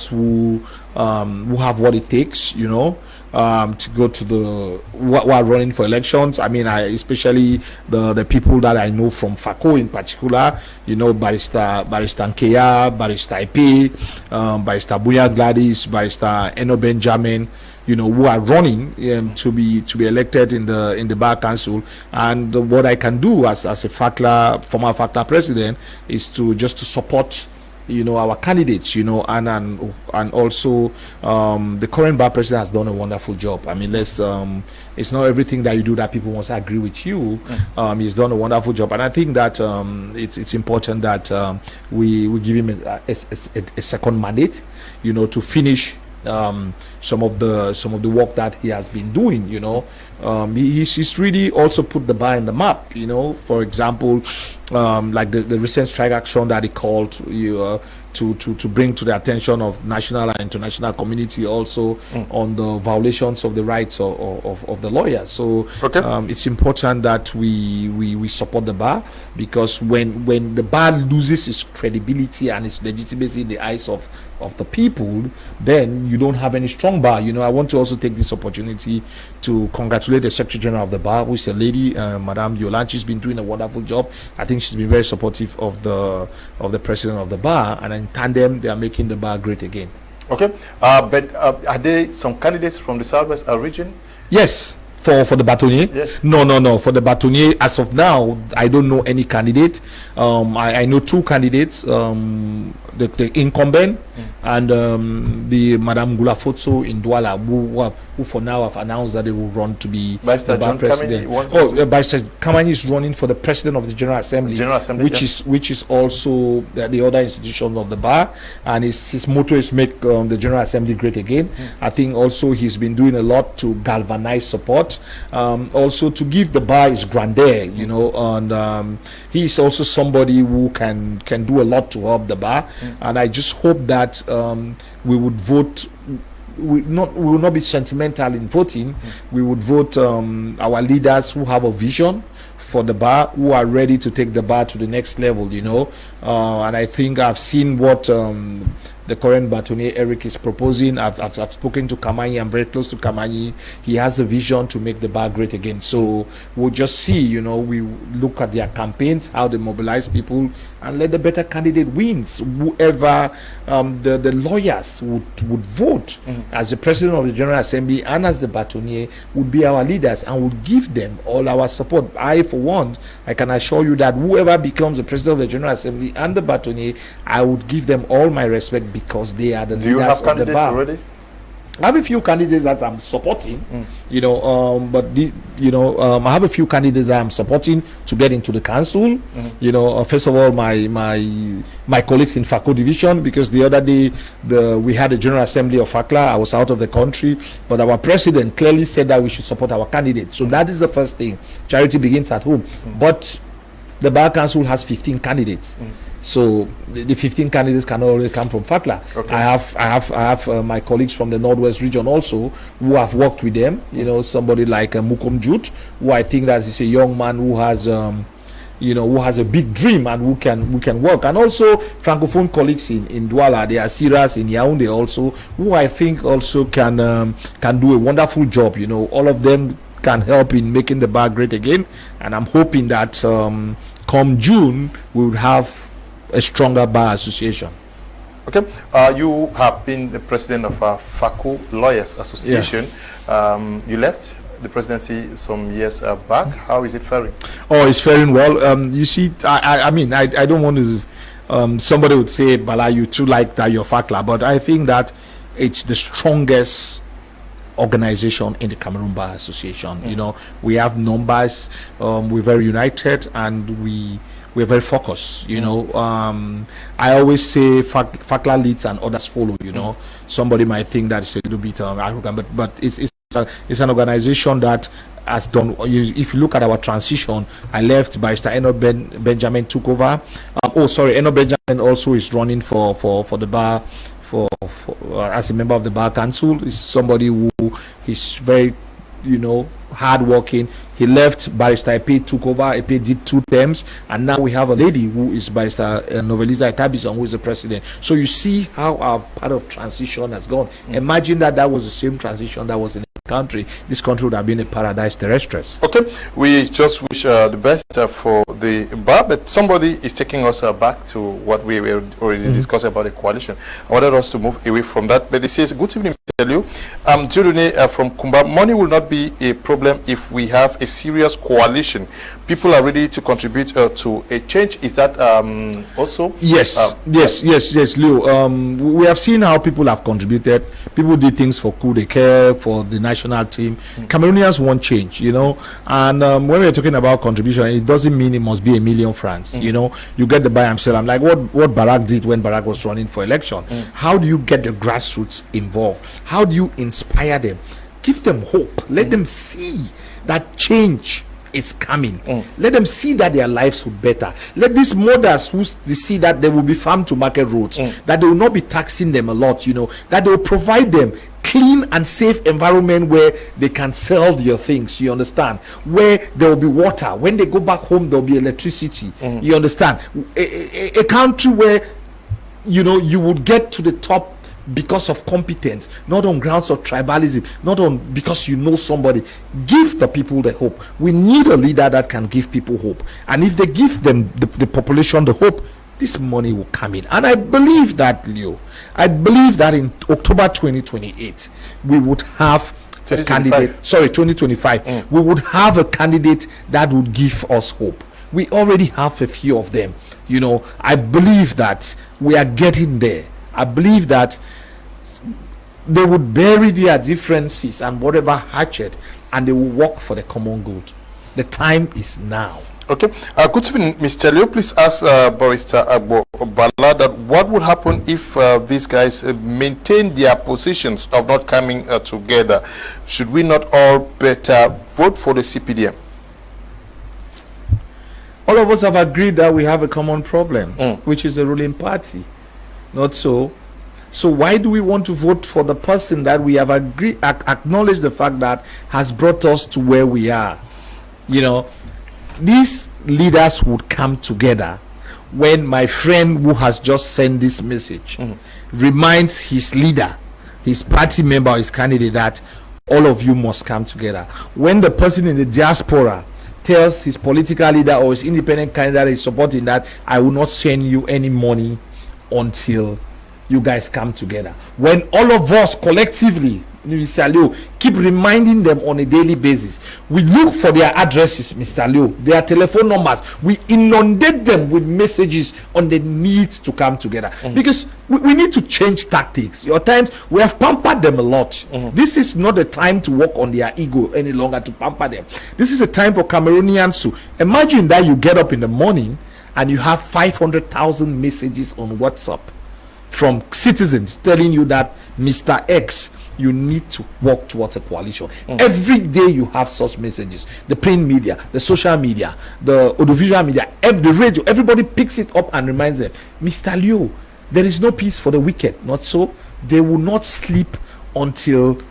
who have what it takes, you know, to go to who are running for elections. I mean, especially the people that I know from FACO in particular, you know, Barrister Nkongho, Barrister IP, Barrister Buya Gladys, Barrister Eno Benjamin, you know, who are running to be elected in the Bar Council. And what I can do as a former FACLA president is to support, you know, our candidates, you know, and also the current Bar president has done a wonderful job. I mean, it's not everything that you do that people must agree with you. He's done a wonderful job, and I think that it's important that we give him a second mandate, you know, to finish some of the work that he has been doing. You know, he's really also put the bar in the map. You know, for example, like the recent strike action that he called to bring to the attention of national and international community also on the violations of the rights of the lawyers. So it's important that we support the bar, because when the bar loses its credibility and its legitimacy in the eyes of the people, then you don't have any strong bar. You know, I want to also take this opportunity to congratulate the Secretary General of the bar, who is a lady, Madame Yolan. She's been doing a wonderful job. I think she's been very supportive of the president of the bar, and in tandem, they are making the bar great again. Okay, but are there some candidates from the Southwest region? Yes. For the bâtonnier? Yes. No. For the bâtonnier, as of now, I don't know any candidate. I know two candidates, the incumbent and the Madame Gulafotso in Douala, who for now have announced that they will run to be Barrister the bar president. Barrister Kamani is running for the president of the General Assembly, which is also the other institution of the bar, and his motto is make the General Assembly great again. I think also he's been doing a lot to galvanize support, also to give the bar its grandeur, you know, and he's also somebody who can do a lot to help the bar, and I just hope that we would vote. We will not be sentimental in voting. We would vote our leaders who have a vision for the bar, who are ready to take the bar to the next level, you know. And I think I've seen what the current bâtonnier Eric is proposing. I've spoken to Kamani. I'm very close to Kamani. He has a vision to make the bar great again. So we'll just see, you know, we look at their campaigns, how they mobilize people, and let the better candidate wins. Whoever the lawyers would vote as the president of the General Assembly and as the bâtonnier would be our leaders, and would give them all our support. I, for one, I can assure you that whoever becomes the president of the General Assembly and the bâtonnier, I would give them all my respect, because they are the leaders of the bar. Do you have candidates already? I have a few candidates that I'm supporting, you know, but I have a few candidates that I'm supporting to get into the council. You know, first of all, my colleagues in FACO division, because the other day we had a General Assembly of FACLA. I was out of the country, but our president clearly said that we should support our candidates. So that is the first thing. Charity begins at home. But the Bar Council has 15 candidates. So the 15 candidates can only come from FACLA. Okay. I have my colleagues from the Northwest region also, who have worked with them. You know, somebody like Mukom Jut, who I think that is a young man who has who has a big dream and who can work. And also Francophone colleagues in Douala, they are serious in Yaoundé also, who I think also can do a wonderful job. You know, all of them can help in making the bar great again. And I'm hoping that come June we will have a stronger bar association. Okay, you have been the president of FACO Lawyers Association. Yeah. You left the presidency some years back. How is it faring? Oh, it's faring well. You see, I mean, I don't want to. Somebody would say, Bala, you too like that you're FACLA, but I think that it's the strongest organization in the Cameroon Bar Association. You know, we have numbers. We're very united, and we're very focused, you know. I always say FACLA leads and others follow, you know. Somebody might think that it's a little bit arrogant, but it's an organization that has done. If you look at our transition, I left, Barrister Eno Benjamin took over. Eno Benjamin also is running for the bar, for as a member of the Bar Council. Is somebody who is very, you know, hard-working. He left, Barrister Epe took over. Epe did 2 terms, and now we have a lady who is Barrister Novelisa Etabison, who is the president. So you see how our part of transition has gone. Imagine that was the same transition that was in the country, this country would have been a paradise terrestres. Okay, we just wish the best for the bar, but somebody is taking us back to what we were already discussing about the coalition. I wanted us to move away from that, but it says, good evening, Mr. Liu. Jurune from Kumba, money will not be a problem if we have a serious coalition. People are ready to contribute to a change. Is that also? Yes, yes, Leo. We have seen how people have contributed. People did things for coup de care, for the national team. Cameroonians want change, you know. And when we're talking about contribution, it doesn't mean it must be a million francs. You know, you get the buy and sell. I'm like, what Barack did when Barack was running for election. How do you get the grassroots involved? How do you inspire them? Give them hope. Let them see that change is coming. Let them see that their lives will be better. Let these mothers who see that they will be farm to market roads, that they will not be taxing them a lot, you know, that they will provide them clean and safe environment where they can sell their things, you understand, where there will be water. When they go back home, there will be electricity, you understand. A country where, you know, you would get to the top because of competence, not on grounds of tribalism, not on because you know somebody. Give the people the hope. We need a leader that can give people hope, and if they give them the population the hope, this money will come in. And I believe that, Leo, I believe that in October 2028 we would have a candidate, 2025 we would have a candidate that would give us hope. We already have a few of them, you know. I believe that we are getting there. I believe that they would bury their differences and whatever hatchet, and they will work for the common good. The time is now. Okay. Good evening, Mr. Leo. Please ask Barrister Agbor that what would happen if these guys maintain their positions of not coming together? Should we not all better vote for the CPDM? All of us have agreed that we have a common problem, which is the ruling party. Not so. So why do we want to vote for the person that we have acknowledged the fact that has brought us to where we are? You know, these leaders would come together when my friend who has just sent this message reminds his leader, his party member, his candidate, that all of you must come together. When the person in the diaspora tells his political leader or his independent candidate is supporting that, I will not send you any money until you guys come together. When all of us collectively, Mr. Leo, keep reminding them on a daily basis, we look for their addresses, Mr. Leo, their telephone numbers, we inundate them with messages on the need to come together, because we need to change tactics. Your times we have pampered them a lot. This is not a time to work on their ego any longer, to pamper them. This is a time for Cameroonians to imagine that you get up in the morning and you have 500,000 messages on WhatsApp from citizens telling you that, Mr. X, you need to work towards a coalition. Every day you have such messages. The print media, the social media, the audiovisual media, the radio, everybody picks it up and reminds them, Mr. Leo, there is no peace for the wicked. Not so. They will not sleep until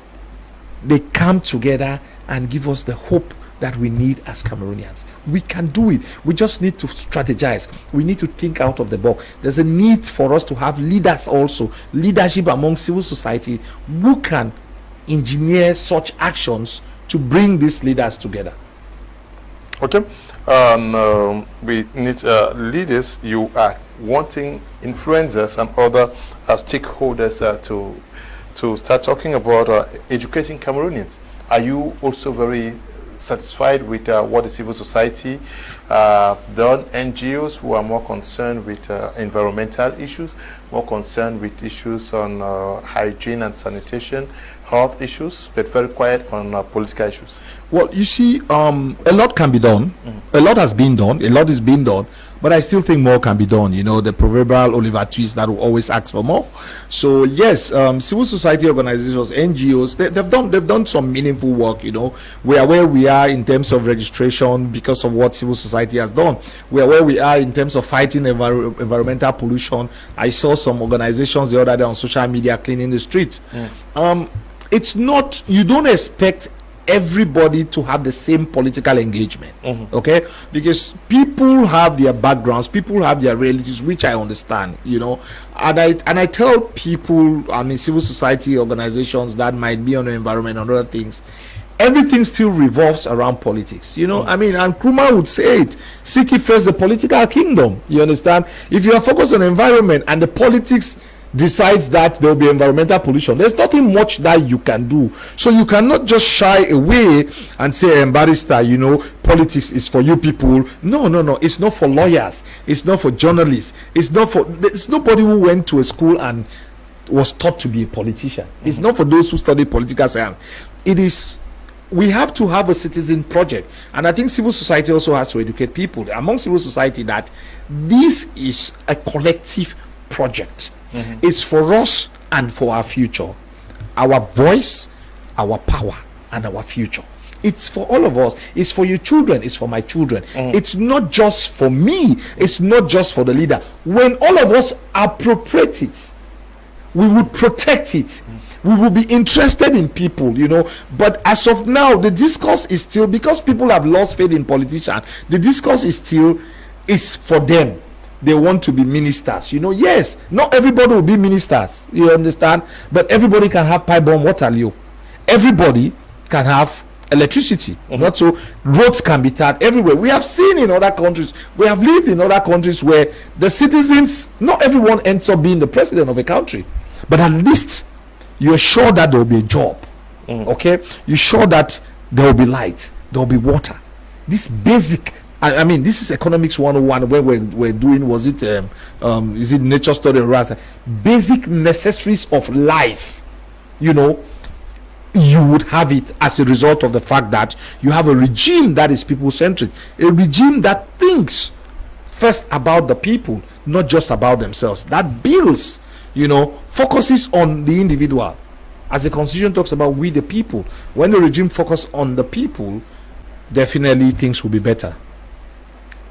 they come together and give us the hope that we need as Cameroonians. We can do it. We just need to strategize. We need to think out of the box. There's a need for us to have leaders also, leadership among civil society, who can engineer such actions to bring these leaders together. Okay. We need leaders. You are wanting influencers and other stakeholders to start talking about educating Cameroonians. Are you also very satisfied with what the civil society done? NGOs who are more concerned with environmental issues, more concerned with issues on hygiene and sanitation, health issues, but very quiet on political issues. Well, you see, a lot can be done. A lot has been done. A lot is being done. But I still think more can be done. You know, the proverbial Oliver Twist that will always ask for more. So yes, civil society organizations, NGOs, they've done some meaningful work. You know, we are where we are in terms of registration because of what civil society has done. We are where we are in terms of fighting environmental pollution. I saw some organizations the other day on social media cleaning the streets. It's not, you don't expect everybody to have the same political engagement. Okay, because people have their backgrounds, people have their realities, which I understand, you know, and I tell people, I mean, civil society organizations that might be on the environment and other things, everything still revolves around politics, you know. I mean, and Nkrumah would say it, seek it first the political kingdom, you understand. If you are focused on environment and the politics decides that there will be environmental pollution, there's nothing much that you can do. So you cannot just shy away and say, Barrister, you know, politics is for you people. No, it's not for lawyers, it's not for journalists, it's nobody who went to a school and was taught to be a politician. It's not for those who study political science. It is, we have to have a citizen project, and I think civil society also has to educate people among civil society that this is a collective project. It's for us and for our future, our voice, our power, and our future. It's for all of us. It's for your children, it's for my children. It's not just for me, it's not just for the leader. When all of us appropriate it, we would protect it. We will be interested in people, you know. But as of now, the discourse is still, because people have lost faith in politicians, the discourse is still is for them. They want to be ministers, you know. Yes, not everybody will be ministers, you understand, but everybody can have pipe bomb water, Leo. Everybody can have electricity. Not so roads can be tarred everywhere. We have seen in other countries, we have lived in other countries where the citizens, not everyone ends up being the president of a country, but at least you're sure that there will be a job. Okay, you're sure that there will be light, there will be water. This basic, I mean, this is economics 101 where we're doing, was it is it nature study, right? Basic necessities of life, you know, you would have it as a result of the fact that you have a regime that is people-centric, a regime that thinks first about the people, not just about themselves, that builds, you know, focuses on the individual. As the constitution talks about we the people, when the regime focuses on the people, definitely things will be better.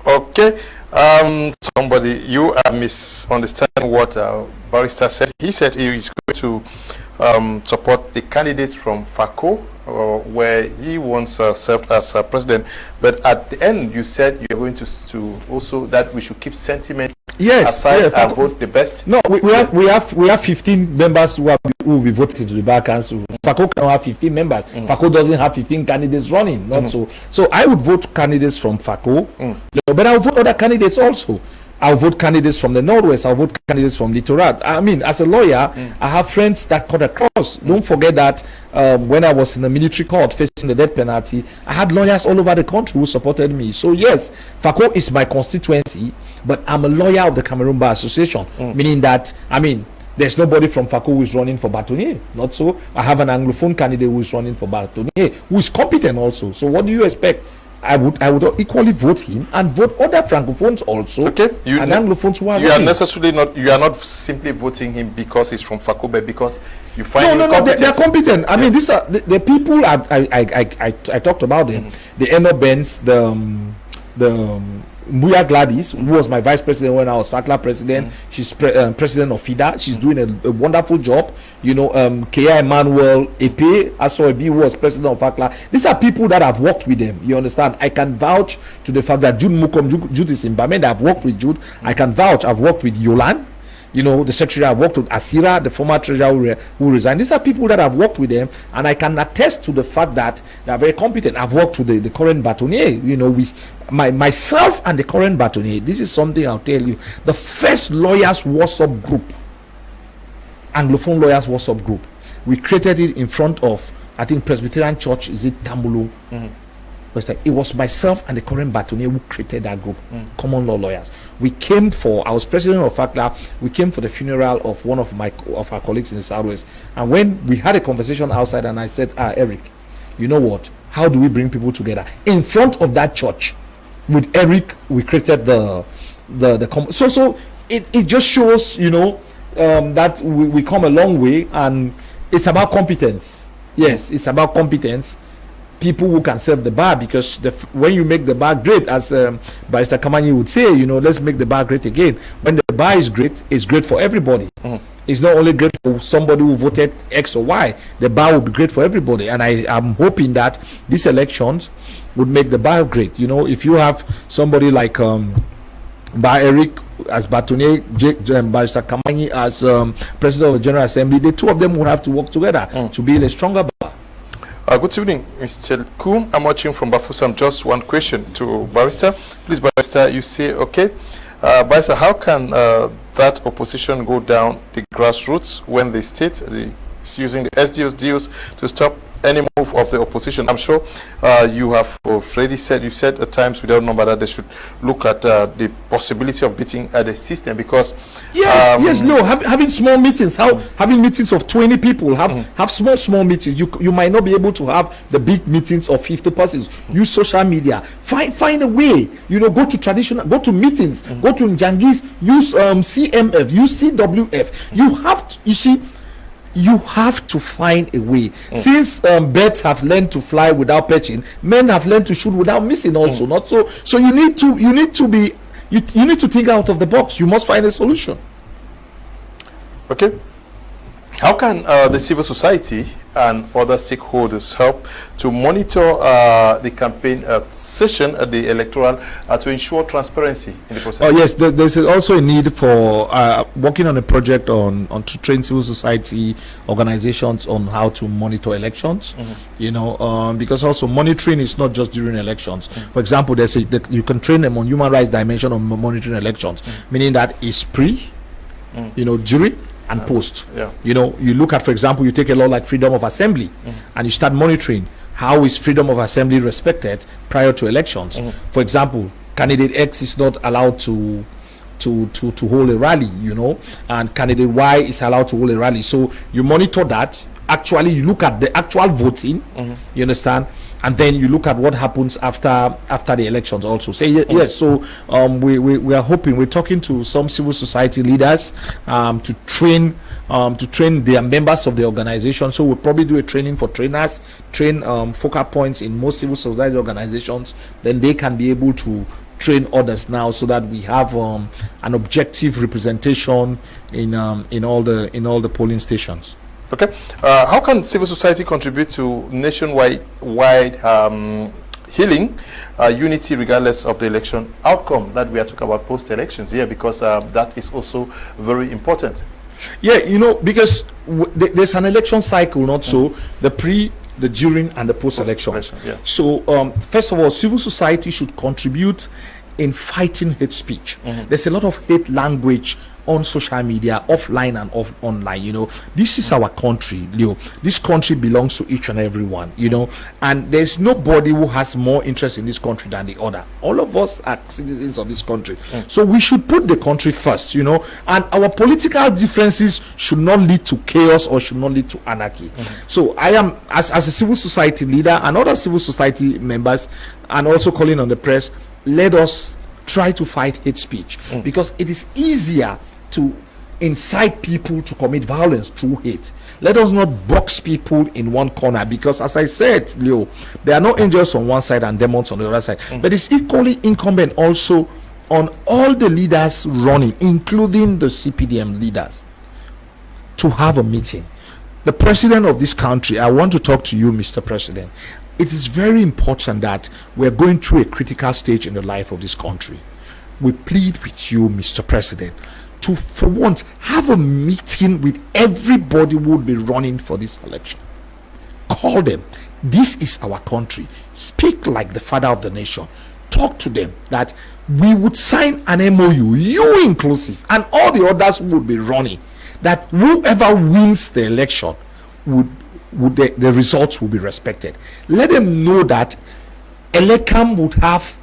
Okay, somebody, you are misunderstanding what Barrister said. He said he is going to support the candidates from FACO, where he once served as president. But at the end, you said you're going to also that we should keep sentiments aside and vote the best. No, we have 15 members who will be voted to the Bar Council. FACO can have 15 members. FACO doesn't have 15 candidates running. Not so. So I would vote candidates from FACO, you know, but I'll vote other candidates also. I'll vote candidates from the Northwest. I'll vote candidates from Littoral. I mean, as a lawyer, I have friends that cut across. Don't forget that when I was in the military court facing the death penalty, I had lawyers all over the country who supported me. So yes, FACO is my constituency, but I'm a lawyer of the Cameroon Bar Association, meaning that, I mean, there's nobody from FACO who is running for Bâtonnier. Not so. I have an Anglophone candidate who is running for Bâtonnier, who is competent also. So what do you expect? I would equally vote him and vote other francophones also. Okay, and Anglophones who are you are not simply voting him because he's from FACO, but because you find him competent. They're competent. I mean, these are the people I talked about them. The Eno Benz, the Mbuya Gladys, who was my vice president when I was FACLA president. She's president of FIDA. She's doing a wonderful job. You know, K.I. Emmanuel Epe, Asoebi, who was president of FACLA. These are people that I've worked with them. You understand? I can vouch to the fact that Jude Mukom, Jude is in Bamenda. I've worked with Jude. I can vouch. I've worked with Yolan, you know, the secretary. I've worked with Asira, the former treasurer who resigned. These are people that I've worked with them, and I can attest to the fact that they are very competent. I've worked with the current Bâtonnier, you know, with myself and the current Bâtonnier. This is something I'll tell you. The first lawyers WhatsApp group, Anglophone lawyers WhatsApp group, we created it in front of, I think, Presbyterian Church, is it Tambulo? It was myself and the current Bâtonnier who created that group, common law lawyers. We came I was president of FACLA, we came for the funeral of one of our colleagues in the Southwest, and when we had a conversation outside, and I said, Eric, you know what, how do we bring people together? In front of that church, with Eric, we created so it just shows, you know, that we come a long way, and it's about competence. Yes, it's about competence. People who can serve the bar, because when you make the bar great, as Barrister Kamani would say, you know, let's make the bar great again. When the bar is great, it's great for everybody. It's not only great for somebody who voted X or Y. The bar will be great for everybody. And I am hoping that these elections would make the bar great. If you have somebody like Bar Eric as Batone, Barrister Kamani as President of the General Assembly, the two of them would have to work together to build a stronger bar. Good evening, Mr. Ku. I'm watching from Bafusam. Just one question to Barrister. Please, Barrister, you say, okay. Barrister, how can that opposition go down the grassroots when the state is using the SDOs deals to stop any move of the opposition? I'm sure you have already said, you've said at times without number that they should look at the possibility of beating the system, because having small meetings, having meetings of 20 people, have small meetings. You might not be able to have the big meetings of 50 persons. Use social media, find a way, go to traditional, go to meetings, go to Njangis, use CMF, use CWF. You have to find a way. Since birds have learned to fly without perching, men have learned to shoot without missing also. Not so you need to think out of the box. You must find a solution. Okay. How can the civil society and other stakeholders help to monitor the campaign session at the electoral to ensure transparency in the process? Oh yes, there's also a need for working on a project to train civil society organizations on how to monitor elections. Because also monitoring is not just during elections. For example, you can train them on human rights dimension of monitoring elections, meaning that it's pre, during, and post. You look at, for example, you take a law like freedom of assembly and you start monitoring how is freedom of assembly respected prior to elections. For example, candidate X is not allowed to hold a rally, and candidate Y is allowed to hold a rally. So you monitor that. Actually, you look at the actual voting, you understand, and then you look at what happens after the elections also. Yes, so we are hoping, we're talking to some civil society leaders to train their members of the organization. So we'll probably do a training for trainers, train focal points in most civil society organizations. Then they can be able to train others now, so that we have an objective representation in all the polling stations. Okay. How can civil society contribute to nationwide healing, unity regardless of the election outcome that we are talking about post-elections here, because that is also very important? Yeah, because there's an election cycle, not so the pre, the during, and the post-elections. So first of all, civil society should contribute in fighting hate speech. There's a lot of hate language on social media, offline and online. This is our country, Leo. This country belongs to each and every one, and there's nobody who has more interest in this country than the other. All of us are citizens of this country, so we should put the country first, and our political differences should not lead to chaos or should not lead to anarchy. So I am, as a civil society leader and other civil society members, and also calling on the press, let us try to fight hate speech, because it is easier to incite people to commit violence through hate. Let us not box people in one corner, because as I said, Leo, there are no angels on one side and demons on the other side. But it's equally incumbent also on all the leaders running, including the CPDM leaders, to have a meeting. The president of this country, I want to talk to you, Mr. President. It is very important that we're going through a critical stage in the life of this country. We plead with you, Mr. President, to, for once, have a meeting with everybody who would be running for this election. Call them. This is our country. Speak like the father of the nation. Talk to them that we would sign an MOU, you inclusive, and all the others who would be running, that whoever wins the election the results will be respected. Let them know that Elecam would have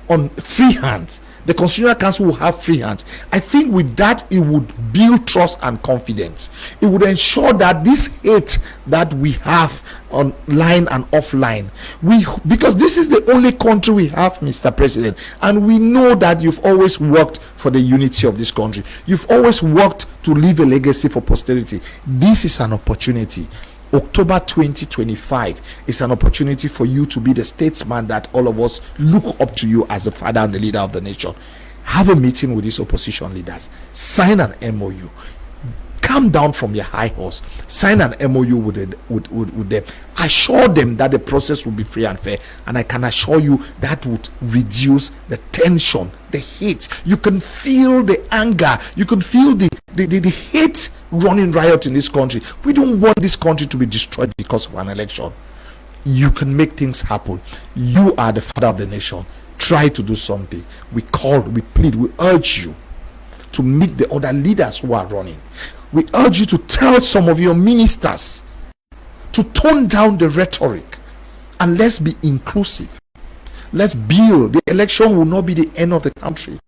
on free hands. The Constitutional Council will have free hands. I think with that, it would build trust and confidence. It would ensure that this hate that we have online and offline, because this is the only country we have, Mr. President, and we know that you've always worked for the unity of this country. You've always worked to leave a legacy for posterity. This is an opportunity. October 2025 is an opportunity for you to be the statesman that all of us look up to you as the father and the leader of the nation. Have a meeting with these opposition leaders. Sign an MOU. come down from your high horse, sign an MOU with them, assure them that the process will be free and fair, and I can assure you that would reduce the tension, the hate. You can feel the anger, you can feel the hate running riot in this country. We don't want this country to be destroyed because of an election. You can make things happen. You are the father of the nation. Try to do something. We call, we plead, we urge you to meet the other leaders who are running. We urge you to tell some of your ministers to tone down the rhetoric and let's be inclusive. Let's build. The election will not be the end of the country.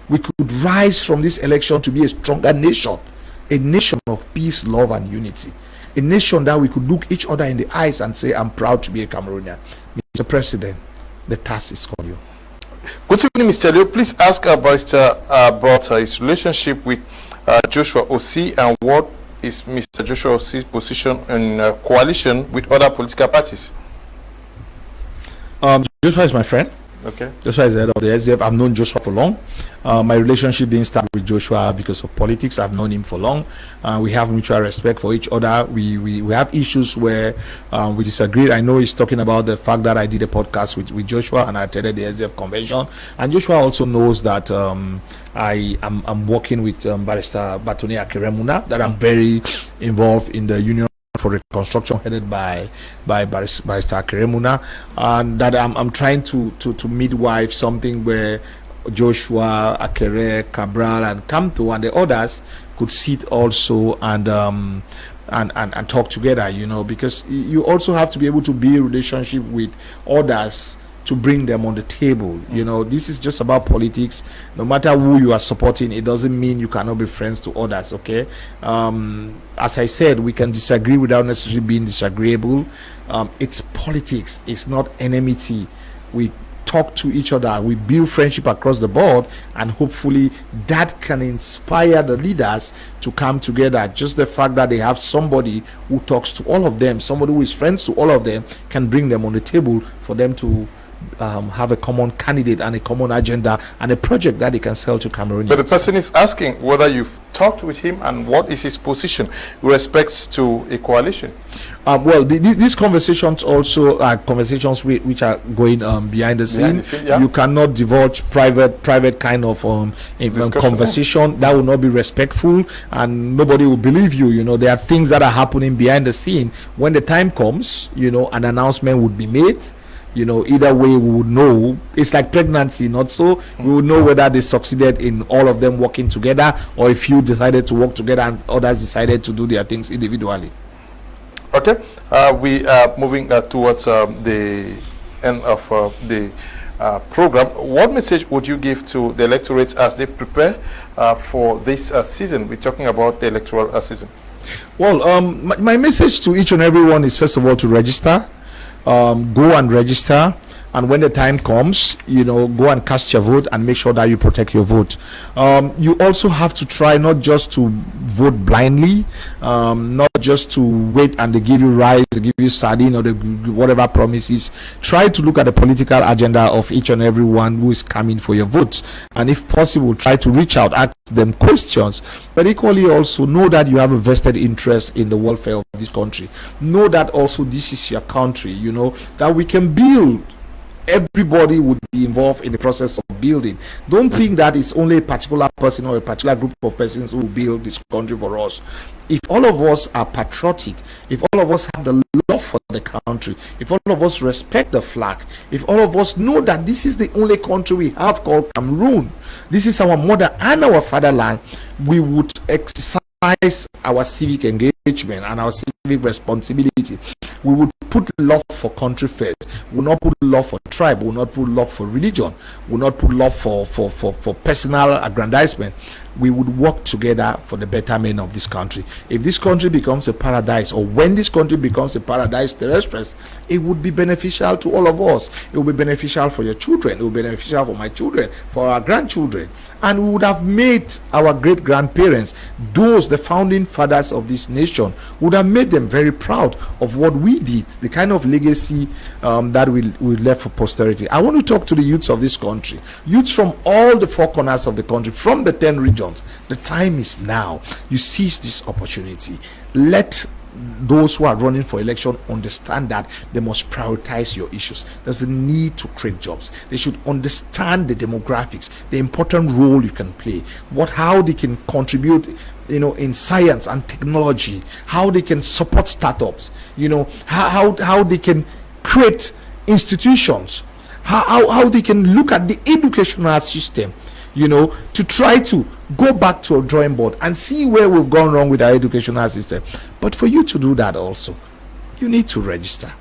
We could rise from this election to be a stronger nation, a nation of peace, love, and unity. A nation that we could look each other in the eyes and say, I'm proud to be a Cameroonian. Mr. President, the task is on you. Good evening, Mr. Leo. Please ask Barrister about his relationship with Joshua Osei, and what is Mr. Joshua Osei's position in coalition with other political parties? Joshua is my friend. Okay. Joshua is the head of the SDF. I've known Joshua for long. My relationship didn't start with Joshua because of politics. I've known him for long. We have mutual respect for each other. We have issues where we disagree. I know he's talking about the fact that I did a podcast with Joshua and I attended the SDF convention. And Joshua also knows that I'm working with Barrister Nkongho, that I'm very involved in the union for reconstruction headed by Barrister Nkongho, and that I'm trying to midwife something where Joshua, Akere, Cabral, and Kamto and the others could sit also and talk together, you know, because you also have to be able to build relationship with others to bring them on the table. You know, this is just about politics. No matter who you are supporting, it doesn't mean you cannot be friends to others. Okay, as I said, we can disagree without necessarily being disagreeable. It's politics, it's not enmity. We talk to each other, we build friendship across the board, and hopefully that can inspire the leaders to come together. Just the fact that they have somebody who talks to all of them, somebody who is friends to all of them, can bring them on the table for them to have a common candidate and a common agenda and a project that they can sell to Cameroonians. But the person is asking whether you've talked with him and what is his position with respect to a coalition. Well, these conversations also are conversations which are going behind the scene. Yeah. You cannot divulge private kind of conversation. Yeah. That will not be respectful, and nobody will believe you. You know, there are things that are happening behind the scene. When the time comes, you know, an announcement would be made. You know, either way we would know. It's like pregnancy, not so. We would know whether they succeeded in all of them working together, or if you decided to work together and others decided to do their things individually. Okay, we are moving towards the end of the program. What message would you give to the electorate as they prepare for this season? We're talking about the electoral season. Well, my message to each and everyone is, first of all, to register. Go and register, and when the time comes, you know, go and cast your vote and make sure that you protect your vote. You also have to try not just to vote blindly, not just to wait and they give you rice, they give you sardine, or whatever promises. Try to look at the political agenda of each and every one who is coming for your votes, and if possible, try to reach out, ask them questions, but equally also know that you have a vested interest in the welfare of this country. Know that also this is your country, you know, that we can build. Everybody would be involved in the process of building. Don't think that it's only a particular person or a particular group of persons who build this country for us. If all of us are patriotic, if all of us have the love for the country, if all of us respect the flag, if all of us know that this is the only country we have called Cameroon, this is our mother and our fatherland, we would exercise our civic engagement and our civic responsibility. We would put love for country first. We will not put love for tribe. We will not put love for religion. We will not put love for personal aggrandizement. We would work together for the betterment of this country. If this country becomes a paradise, or when this country becomes a paradise terrestre, it would be beneficial to all of us. It will be beneficial for your children. It will be beneficial for my children, for our grandchildren. And we would have made our great-grandparents, those, the founding fathers of this nation, would have made them very proud of what we did, the kind of legacy that we left for posterity. I want to talk to the youths of this country, youths from all the four corners of the country, from the 10 regions. The time is now. You seize this opportunity. Let those who are running for election understand that they must prioritize your issues. There's a need to create jobs. They should understand the demographics, the important role you can play, how they can contribute, in science and technology, how they can support startups, how they can create institutions, how they can look at the educational system, to try to go back to a drawing board and see where we've gone wrong with our educational system. But for you to do that also, you need to register.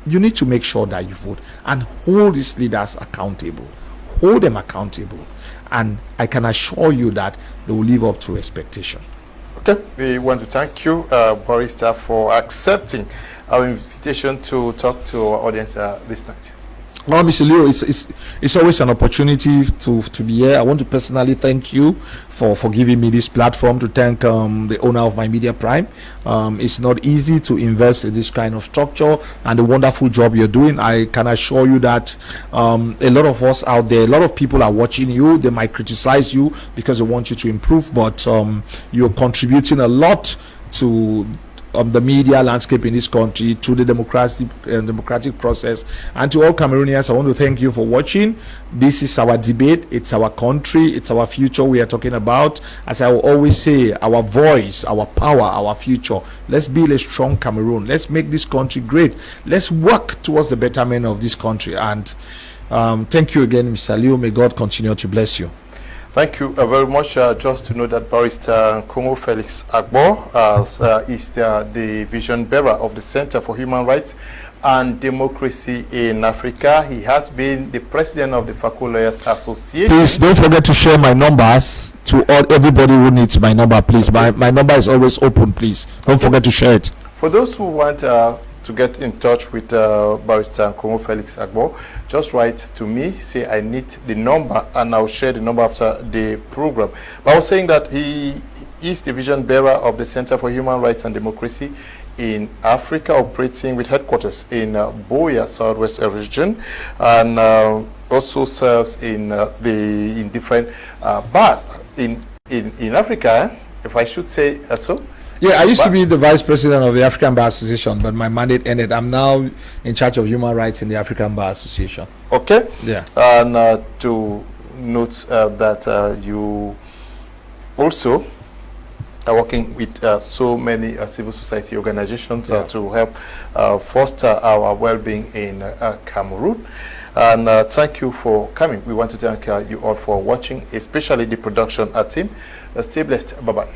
You need to make sure that you vote and hold these leaders accountable. Hold them accountable. And I can assure you that they will live up to expectation. Okay, we want to thank you, Barrister, for accepting our invitation to talk to our audience this night. Well, Mr. Leo, it's always an opportunity to be here. I want to personally thank you for giving me this platform, to thank the owner of My Media Prime. It's not easy to invest in this kind of structure, and the wonderful job you're doing. I can assure you that a lot of us out there, a lot of people are watching you. They might criticize you because they want you to improve, but you're contributing a lot to the media landscape in this country, to the democratic process. And to all Cameroonians, I want to thank you for watching. This is our debate. It's our country. It's our future we are talking about. As I will always say, our voice, our power, our future. Let's build a strong Cameroon. Let's make this country great. Let's work towards the betterment of this country. And thank you again, Mr. Leo. May God continue to bless you. Thank you very much. Just to know that Barrister Nkongho Felix Agbor is the vision bearer of the Center for Human Rights and Democracy in Africa. He has been the president of the Faco Lawyers Association. Please don't forget to share my numbers to everybody who needs my number, please. My number is always open, please. Don't forget to share it. For those who want to get in touch with Barrister Nkongho Felix Agbor, just write to me, say I need the number, and I'll share the number after the program. But I was saying that he is the vision bearer of the Center for Human Rights and Democracy in Africa, operating with headquarters in Boya, Southwest region, and also serves in different bars in Africa, if I should say so. Yeah, I used to be the vice president of the African Bar Association, but my mandate ended. I'm now in charge of human rights in the African Bar Association. Okay. Yeah. And to note that you also are working with so many civil society organizations to help foster our well-being in Cameroon. And thank you for coming. We want to thank you all for watching, especially the production team. Stay blessed. Bye-bye.